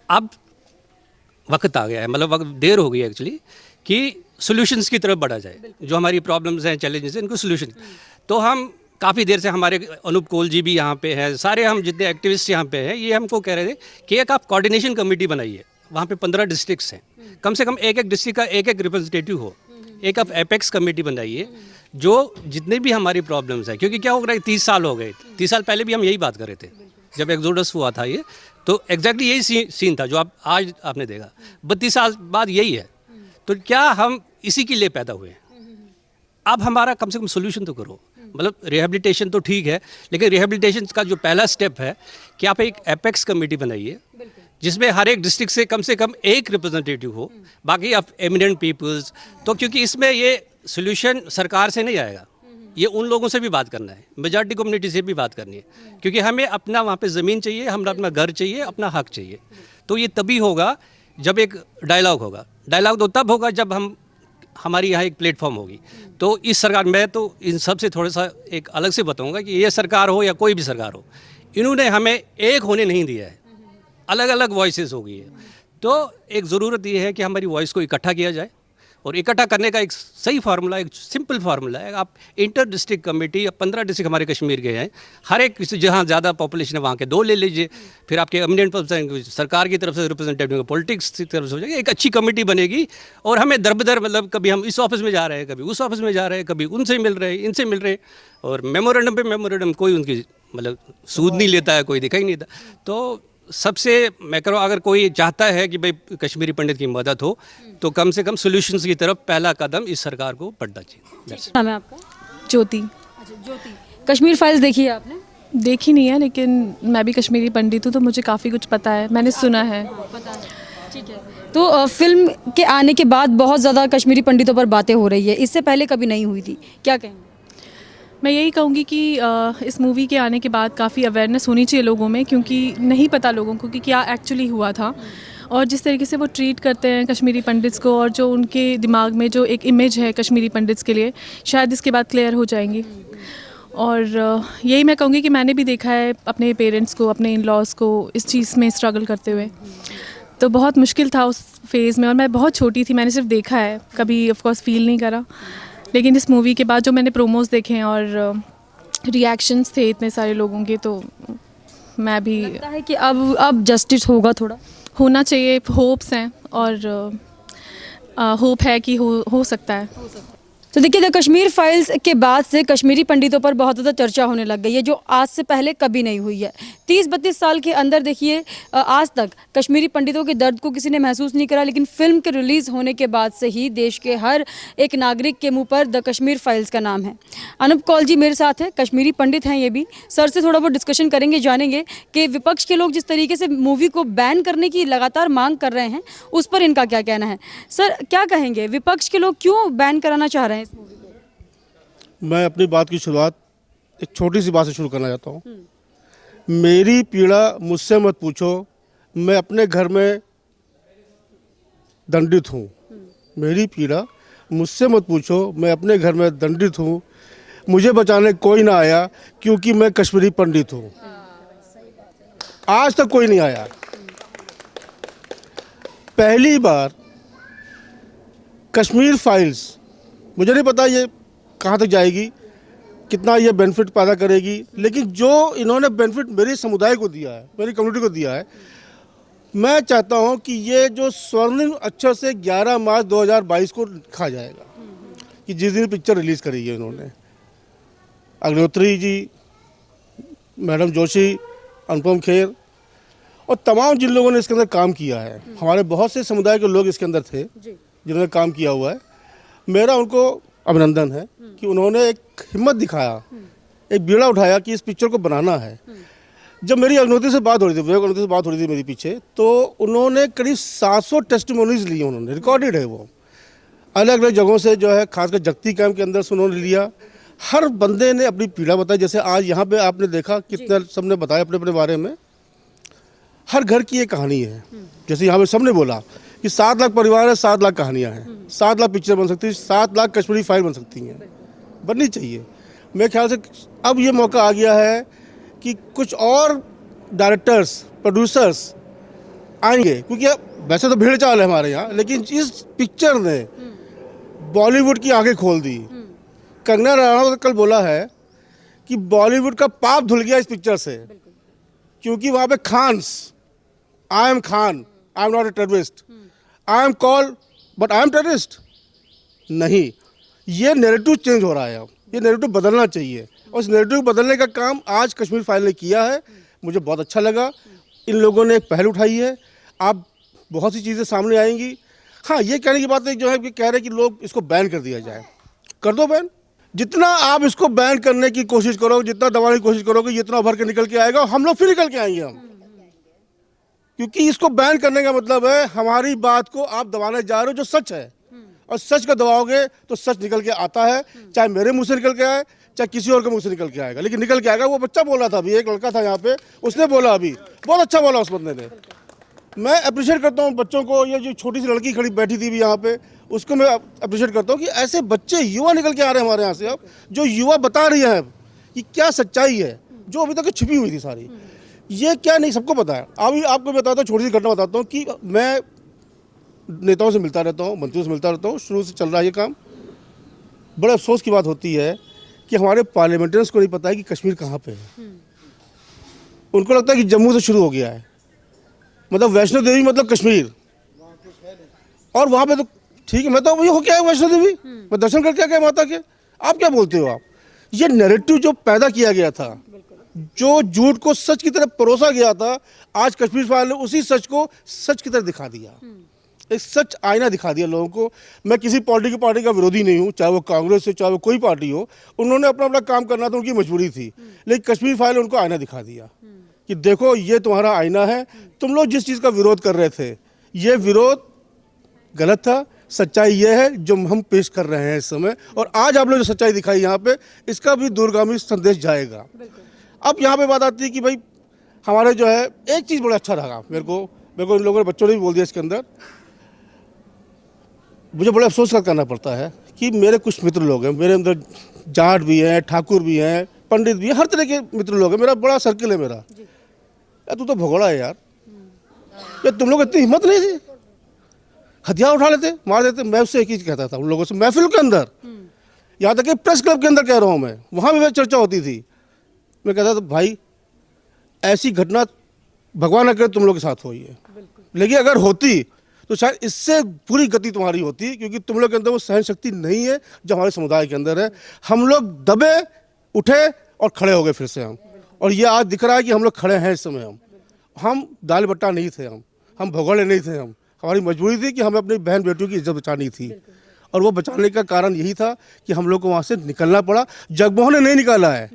अब वक्त आ गया है, मतलब वक्त देर हो गई है एक्चुअली, कि सॉल्यूशंस की तरफ बढ़ा जाए। जो हमारी प्रॉब्लम्स हैं, चैलेंजेस हैं, इनको सॉल्यूशन। तो हम काफ़ी देर से, हमारे अनूप कोल जी भी यहाँ पे हैं, सारे हम जितने एक्टिविस्ट यहाँ पे हैं, ये हमको कह रहे थे कि एक आप कोऑर्डिनेशन कमेटी बनाइए। वहाँ पे 15 डिस्ट्रिक्ट्स हैं, कम से कम एक डिस्ट्रिक्ट का एक रिप्रेजेंटेटिव हो। एक आप एपेक्स कमेटी बनाइए, जो जितने भी हमारी प्रॉब्लम्स हैं, क्योंकि क्या हो रहा है, 30 साल हो गए, 30 साल पहले भी हम यही बात कर रहे थे जब एक्सोडस हुआ था ये, तो एग्जैक्टली यही सीन था जो आप आज आपने देखा। 32 साल बाद यही है, तो क्या हम इसी के लिए पैदा हुए हैं? अब हमारा कम से कम सोल्यूशन तो करो। मतलब रिहेबिलिटेशन तो ठीक है, लेकिन रिहेबिलिटेशन का जो पहला स्टेप है कि आप एक एपेक्स कमेटी बनाइए, जिसमें हर एक डिस्ट्रिक्ट से कम एक रिप्रेजेंटेटिव हो, बाकी आप एमिनेंट पीपल्स। तो क्योंकि इसमें ये सोल्यूशन सरकार से नहीं आएगा, ये उन लोगों से भी बात करना है, मेजॉरिटी कम्युनिटी से भी बात करनी है, क्योंकि हमें अपना वहाँ पे ज़मीन चाहिए, हमें अपना घर चाहिए, अपना हक चाहिए। तो ये तभी होगा जब एक डायलॉग होगा। डायलॉग तो तब होगा जब हमारी यहाँ एक प्लेटफॉर्म होगी। तो इस सरकार, मैं तो इन सब से थोड़ा सा एक अलग से बताऊँगा कि ये सरकार हो या कोई भी सरकार हो, इन्होंने हमें एक होने नहीं दिया है, अलग अलग वॉइसेस हो गई है। तो एक ज़रूरत ये है कि हमारी वॉइस को इकट्ठा किया जाए, और इकट्ठा करने का एक सही फार्मूला, एक सिंपल फार्मूला है। आप इंटर डिस्ट्रिक्ट कमेटी, या 15 डिस्ट्रिक्ट हमारे कश्मीर के हैं, हर एक जहाँ ज़्यादा पॉपुलेशन है वहाँ के 2 ले लीजिए, फिर आपके एमिनेंट पर्सन सरकार की तरफ से रिप्रेजेंटेटिव, पॉलिटिक्स की तरफ से हो जाएगी, एक अच्छी कमेटी बनेगी। और हमें दर-बदर, मतलब कभी हम इस ऑफिस में जा रहे हैं, कभी उस ऑफिस में जा रहे हैं, कभी उनसे मिल रहे हैं, इनसे मिल रहे हैं, और मेमोरेंडम पे मेमोरेंडम, कोई उनकी मतलब सूद नहीं लेता है, कोई दिखाई नहीं देता। तो सबसे मैं कह रहा हूँ, अगर कोई चाहता है कि भाई कश्मीरी पंडित की मदद हो, तो कम से कम सॉल्यूशंस की तरफ पहला कदम इस सरकार को बढ़ना चाहिए। नाम है आपका? ज्योति। अच्छा, ज्योति। कश्मीर फाइल्स देखी है आपने? देखी नहीं है, लेकिन मैं भी कश्मीरी पंडित हूँ, तो मुझे काफ़ी कुछ पता है, मैंने सुना है। पता है, ठीक है। तो फिल्म के आने के बाद बहुत ज़्यादा कश्मीरी पंडितों पर बातें हो रही है, इससे पहले कभी नहीं हुई थी, क्या कहेंगे? मैं यही कहूँगी कि इस मूवी के आने के बाद काफ़ी अवेयरनेस होनी चाहिए लोगों में, क्योंकि नहीं पता लोगों को कि क्या एक्चुअली हुआ था, और जिस तरीके से वो ट्रीट करते हैं कश्मीरी पंडित्स को, और जो उनके दिमाग में जो एक इमेज है कश्मीरी पंडित्स के लिए, शायद इसके बाद क्लियर हो जाएंगी। और यही मैं कहूँगी कि मैंने भी देखा है अपने पेरेंट्स को, अपने इन लॉज को इस चीज़ में स्ट्रगल करते हुए, तो बहुत मुश्किल था उस फेज़ में, और मैं बहुत छोटी थी, मैंने सिर्फ देखा है, कभी ऑफ कोर्स फील नहीं करा। लेकिन इस मूवी के बाद जो मैंने प्रोमोज देखे हैं और रिएक्शंस थे इतने सारे लोगों के, तो मैं भी लगता है कि अब जस्टिस होगा, थोड़ा होना चाहिए, होप्स हैं, और होप है कि हो सकता है। तो देखिए, द कश्मीर फाइल्स के बाद से कश्मीरी पंडितों पर बहुत ज़्यादा चर्चा होने लग गई है, जो आज से पहले कभी नहीं हुई है। 30-32 साल के अंदर देखिए, आज तक कश्मीरी पंडितों के दर्द को किसी ने महसूस नहीं करा, लेकिन फिल्म के रिलीज़ होने के बाद से ही देश के हर एक नागरिक के मुंह पर द कश्मीर फाइल्स का नाम है। अनूप कौल जी मेरे साथ है, कश्मीरी पंडित हैं ये भी। सर से थोड़ा बहुत डिस्कशन करेंगे, जानेंगे कि विपक्ष के लोग जिस तरीके से मूवी को बैन करने की लगातार मांग कर रहे हैं, उस पर इनका क्या कहना है। सर, क्या कहेंगे, विपक्ष के लोग क्यों बैन कराना चाह रहे हैं इस मूवी को? मैं अपनी बात की शुरुआत एक छोटी सी बात से शुरू करना चाहता हूँ। मेरी पीड़ा मुझसे मत पूछो, मैं अपने घर में दंडित हूँ। मेरी पीड़ा मुझसे मत पूछो, मैं अपने घर में दंडित हूँ। मुझे बचाने कोई ना आया, क्योंकि मैं कश्मीरी पंडित हूँ। आज तक कोई नहीं आया। पहली बार कश्मीर फाइल्स, मुझे नहीं पता ये कहाँ तक जाएगी, कितना ये बेनिफिट पैदा करेगी, लेकिन जो इन्होंने बेनिफिट मेरे समुदाय को दिया है, मेरी कम्युनिटी को दिया है, मैं चाहता हूँ कि ये जो स्वर्णिम अक्षर से 11 मार्च 2022 को लिखा जाएगा कि जिस दिन पिक्चर रिलीज़ करी है इन्होंने। अग्निहोत्री जी, मैडम जोशी, अनुपम खेर और तमाम जिन लोगों ने इसके अंदर काम किया है, हमारे बहुत से समुदाय के लोग इसके अंदर थे जिन्होंने काम किया हुआ है। मेरा उनको अभिनंदन है कि उन्होंने एक हिम्मत दिखाया, एक बीड़ा उठाया कि इस पिक्चर को बनाना है। जब मेरी अग्निहोत्री से बात हो रही थी, विवेक अग्निहोत्री से बात हो रही थी मेरे पीछे, तो उन्होंने करीब 700 टेस्टिमोनीज लिए, उन्होंने रिकॉर्डेड है वो, अलग अलग जगहों से, जो है खासकर जगती कैंप के अंदर से उन्होंने लिया। हर बंदे ने अपनी पीड़ा बताई। जैसे आज यहाँ पे आपने देखा कितने सबने बताया अपने अपने बारे में। हर घर की एक कहानी है। जैसे यहाँ पे सबने बोला कि 7 लाख परिवार है, 7 लाख कहानियाँ हैं, 7 लाख पिक्चर बन सकती है, 7 लाख कश्मीरी फाइल बन सकती हैं, बननी चाहिए। मेरे ख्याल से अब ये मौका आ गया है कि कुछ और डायरेक्टर्स, प्रोड्यूसर्स आएंगे, क्योंकि वैसे तो भीड़ चाल है हमारे यहाँ, लेकिन इस पिक्चर ने बॉलीवुड की आंखें खोल दी। कंगना रनावत ने कल बोला है कि बॉलीवुड का पाप धुल गया इस पिक्चर से, क्योंकि वहाँ पे Khans, I am Khan, I am not a terrorist, I am called but I am terrorist नहीं। ये नैरेटिव चेंज हो रहा है। अब ये नैरेटिव बदलना चाहिए, और इस नैरेटिव बदलने का काम आज कश्मीर फाइल ने किया है। मुझे बहुत अच्छा लगा। इन लोगों ने एक पहल उठाई है। आप बहुत सी चीज़ें सामने आएंगी। हाँ, ये कहने की बात है जो है कि कह रहे हैं कि लोग इसको बैन कर दिया जाए। कर दो बैन। जितना आप इसको बैन करने की कोशिश करोगे, जितना दबाने की कोशिश करोगे, जितना उभर के निकल के आएगा, हम लोग फिर निकल के आएंगे हम। क्योंकि इसको बैन करने का मतलब है हमारी बात को आप दबाने जा रहे हो जो सच है, और सच का दबाओगे तो सच निकल के आता है। चाहे मेरे मुंह से निकल के आए, चाहे किसी और के मुंह से निकल के आएगा, लेकिन निकल के आएगा। वो बच्चा बोला था अभी, एक लड़का था यहाँ पे, उसने बोला अभी, बहुत अच्छा बोला उस बंदे ने। मैं अप्रिशिएट करता हूँ बच्चों को। ये जो छोटी सी लड़की खड़ी बैठी थी भी यहाँ पे, उसको मैं अप्रिशिएट करता हूँ कि ऐसे बच्चे, युवा निकल के आ रहे हैं हमारे यहाँ से अब, जो युवा बता रही हैं कि क्या सच्चाई है जो अभी तक छुपी हुई थी सारी। ये क्या नहीं, सबको पता है। अभी आपको बताता हूँ, छोटी सी घटना बताता हूँ कि मैं नेताओं से मिलता रहता हूँ, मंत्रियों से मिलता रहता हूँ, शुरू से चल रहा है ये काम। बड़े अफसोस की बात होती है कि हमारे पार्लियामेंटेरियंस को नहीं पता है कि कश्मीर कहाँ पे है। उनको लगता है कि जम्मू से शुरू हो गया है, मतलब वैष्णो देवी मतलब कश्मीर, और वहाँ पे तो ठीक है, मैं तो वही हो क्या है वैष्णो देवी, मैं दर्शन करके आ गया माता के। आप क्या बोलते हो आप? ये नैरेटिव जो पैदा किया गया था, जो झूठ को सच की तरफ परोसा गया था, आज कश्मीर फाइल ने उसी सच को सच की तरफ दिखा दिया। एक सच आईना दिखा दिया लोगों को। मैं किसी पॉलिटिकल पार्टी का विरोधी नहीं हूँ, चाहे वो कांग्रेस हो, चाहे वो कोई पार्टी हो। उन्होंने अपना अपना काम करना था, उनकी मजबूरी थी, लेकिन कश्मीर फाइल ने उनको आईना दिखा दिया कि देखो ये तुम्हारा आईना है। तुम लोग जिस चीज़ का विरोध कर रहे थे, ये विरोध गलत था, सच्चाई ये है जो हम पेश कर रहे हैं इस समय, और आज आप लोग जो सच्चाई दिखाई यहाँ पे, इसका भी दूरगामी संदेश जाएगा। अब यहाँ पे बात आती है कि भाई हमारे जो है, एक चीज़ बड़ा अच्छा लगा मेरे को इन लोगों ने, बच्चों ने भी बोल दिया इसके अंदर, मुझे बड़ा अफसोस करना पड़ता है कि मेरे कुछ मित्र लोग हैं, मेरे अंदर जाट भी हैं, ठाकुर भी हैं, पंडित भी हैं, हर तरह के मित्र लोग हैं, मेरा बड़ा सर्किल है मेरा। यार तू तो भगोड़ा है यार, तुम लोग इतनी हिम्मत नहीं थी, हथियार उठा लेते, मार देते। मैं उससे एक चीज कहता था उन लोगों से, महफिल के अंदर, यहाँ तक कि प्रेस क्लब के अंदर कह रहा हूँ मैं, वहाँ भी चर्चा होती थी, मैं कहता था भाई ऐसी घटना भगवान न करे तुम लोग के साथ हुई है, लेकिन अगर होती तो शायद इससे पूरी गति तुम्हारी होती, क्योंकि तुम लोग के अंदर वो सहन शक्ति नहीं है जो हमारे समुदाय के अंदर है। हम लोग दबे, उठे और खड़े हो गए फिर से हम, और ये आज दिख रहा है कि हम लोग खड़े हैं इस समय। हम दाल बट्टा नहीं थे, हम भगोड़े नहीं थे, हमारी मजबूरी थी कि हमें अपनी बहन बेटियों की इज्जत बचानी थी, और वो बचाने का कारण यही था कि हम लोग को वहाँ से निकलना पड़ा। जगमोहन ने नहीं निकाला है,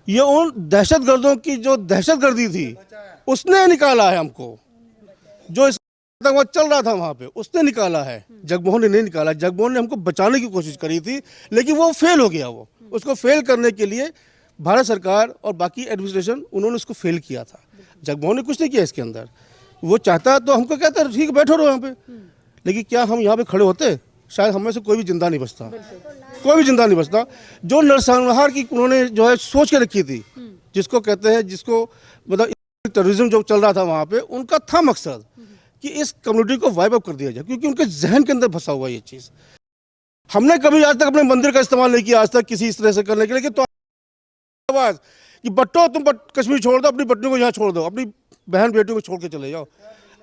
ये उन दहशतगर्दों की जो दहशतगर्दी थी उसने निकाला है हमको, जो इस आतंकवाद चल रहा था वहाँ पे उसने निकाला है, जगमोहन ने नहीं निकाला। जगमोहन ने हमको बचाने की कोशिश करी थी, लेकिन वो फेल हो गया। वो उसको फेल करने के लिए भारत सरकार और बाकी एडमिनिस्ट्रेशन, उन्होंने उसको फेल किया था। जगमोहन ने कुछ नहीं किया इसके अंदर, वो चाहता तो हमको कहता है ठीक बैठो रहो यहाँ पे, लेकिन क्या हम यहाँ पे खड़े होते? शायद हम में से कोई भी जिंदा नहीं बचता, कोई भी जिंदा नहीं बचता। जो नरसंहार की उन्होंने जो है सोच के रखी थी, जिसको कहते हैं, जिसको मतलब टेररिज्म जो चल रहा था वहाँ पे, उनका था मकसद कि इस कम्युनिटी को वाइप अप कर दिया जाए, क्योंकि उनके जहन के अंदर फंसा हुआ ये चीज़। हमने कभी आज तक अपने मंदिर का इस्तेमाल नहीं किया आज तक किसी इस तरह से करने के लिए, तो आवाज़ कि बट्टो तुम कश्मीर छोड़ दो, अपनी पत्नी को यहाँ छोड़ दो, अपनी बहन बेटी को छोड़ के चले जाओ।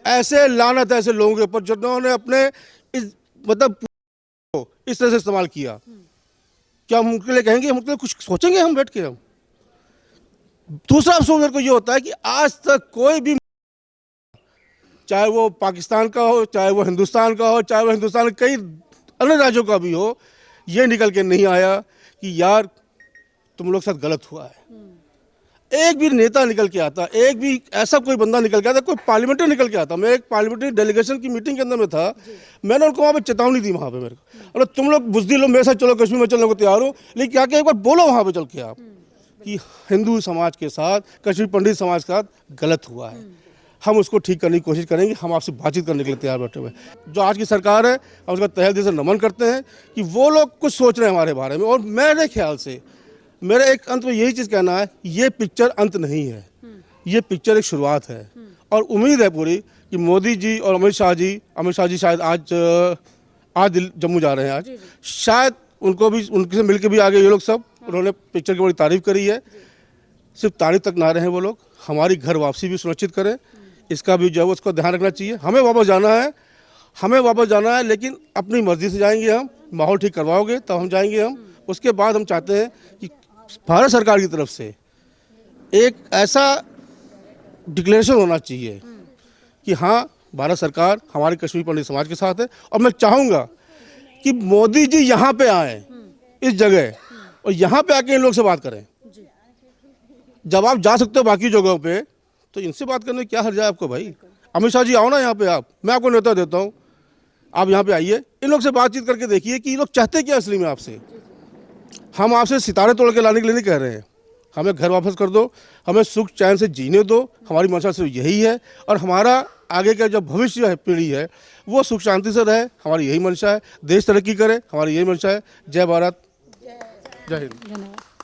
ऐसे लानत है ऐसे लोगों के ऊपर जिन्होंने अपने इस मतलब इस तरह से इस्तेमाल किया। क्या हम उनके लिए कहेंगे, हम उनके लिए कुछ सोचेंगे हम बैठ के? हम दूसरा अफसोस मेरे को ये होता है कि आज तक कोई भी, चाहे वो पाकिस्तान का हो, चाहे वो हिंदुस्तान का हो, चाहे वो हिंदुस्तान के कई अन्य राज्यों का भी हो, ये निकल के नहीं आया कि यार तुम लोग साथ गलत हुआ है। एक भी नेता निकल के आता, एक भी ऐसा कोई बंदा निकल के आता, कोई पार्लियामेंट्री निकल के आता। मैं एक पार्लियामेंट्री डेलीगेशन की मीटिंग के अंदर में था, मैंने उनको वहाँ पे चेतावनी दी वहाँ पे मेरे को, अरे तुम लोग बुजदिल हो, मेरे साथ चलो, कश्मीर में चलने को तैयार हो, लेकिन क्या क्या एक बार बोलो वहाँ पे चल के आप कि हिंदू समाज के साथ, कश्मीर पंडित समाज के साथ गलत हुआ है, हम उसको ठीक करने की कोशिश करेंगे, हम आपसे बातचीत करने के लिए तैयार बैठे हुए। जो आज की सरकार है, हम उसका तहे दिल से नमन करते हैं कि वो लोग कुछ सोच रहे हैं हमारे बारे में। और मेरे ख्याल से मेरा एक अंत में यही चीज़ कहना है, ये पिक्चर अंत नहीं है, ये पिक्चर एक शुरुआत है। और उम्मीद है पूरी कि मोदी जी और अमित शाह जी शायद आज जम्मू जा रहे हैं, आज शायद उनको भी, उनसे मिल के भी आगे ये लोग सब, उन्होंने पिक्चर की बड़ी तारीफ करी है। सिर्फ तारीफ तक ना रहे वो लोग, हमारी घर वापसी भी सुनिश्चित करें, इसका भी जो है उसको ध्यान रखना चाहिए। हमें वापस जाना है, लेकिन अपनी मर्जी से जाएंगे हम, माहौल ठीक करवाओगे तब हम जाएंगे हम। उसके बाद हम चाहते हैं कि भारत सरकार की तरफ से एक ऐसा डिक्लेरेशन होना चाहिए कि हाँ, भारत सरकार हमारे कश्मीर पंडित समाज के साथ है। और मैं चाहूँगा कि मोदी जी यहाँ पे आए इस जगह, और यहाँ पे आके इन लोग से बात करें। जब आप जा सकते हो बाकी जगहों पे, तो इनसे बात करने में क्या हर्ज है आपको भाई? अमित शाह जी आओ ना यहाँ पे, आप, मैं आपको नेता देता हूँ, आप यहाँ पे आइए, इन लोग से बातचीत करके देखिए कि ये लोग चाहते क्या असली में आपसे। हम आपसे सितारे तोड़ के लाने के लिए नहीं कह रहे हैं, हमें घर वापस कर दो, हमें सुख चैन से जीने दो, हमारी मंशा सिर्फ यही है। और हमारा आगे का जो भविष्य है, पीढ़ी है, वो सुख शांति से रहे, हमारी यही मंशा है। देश तरक्की करे, हमारी यही मंशा है। जय भारत, जय हिंद। धन्यवाद।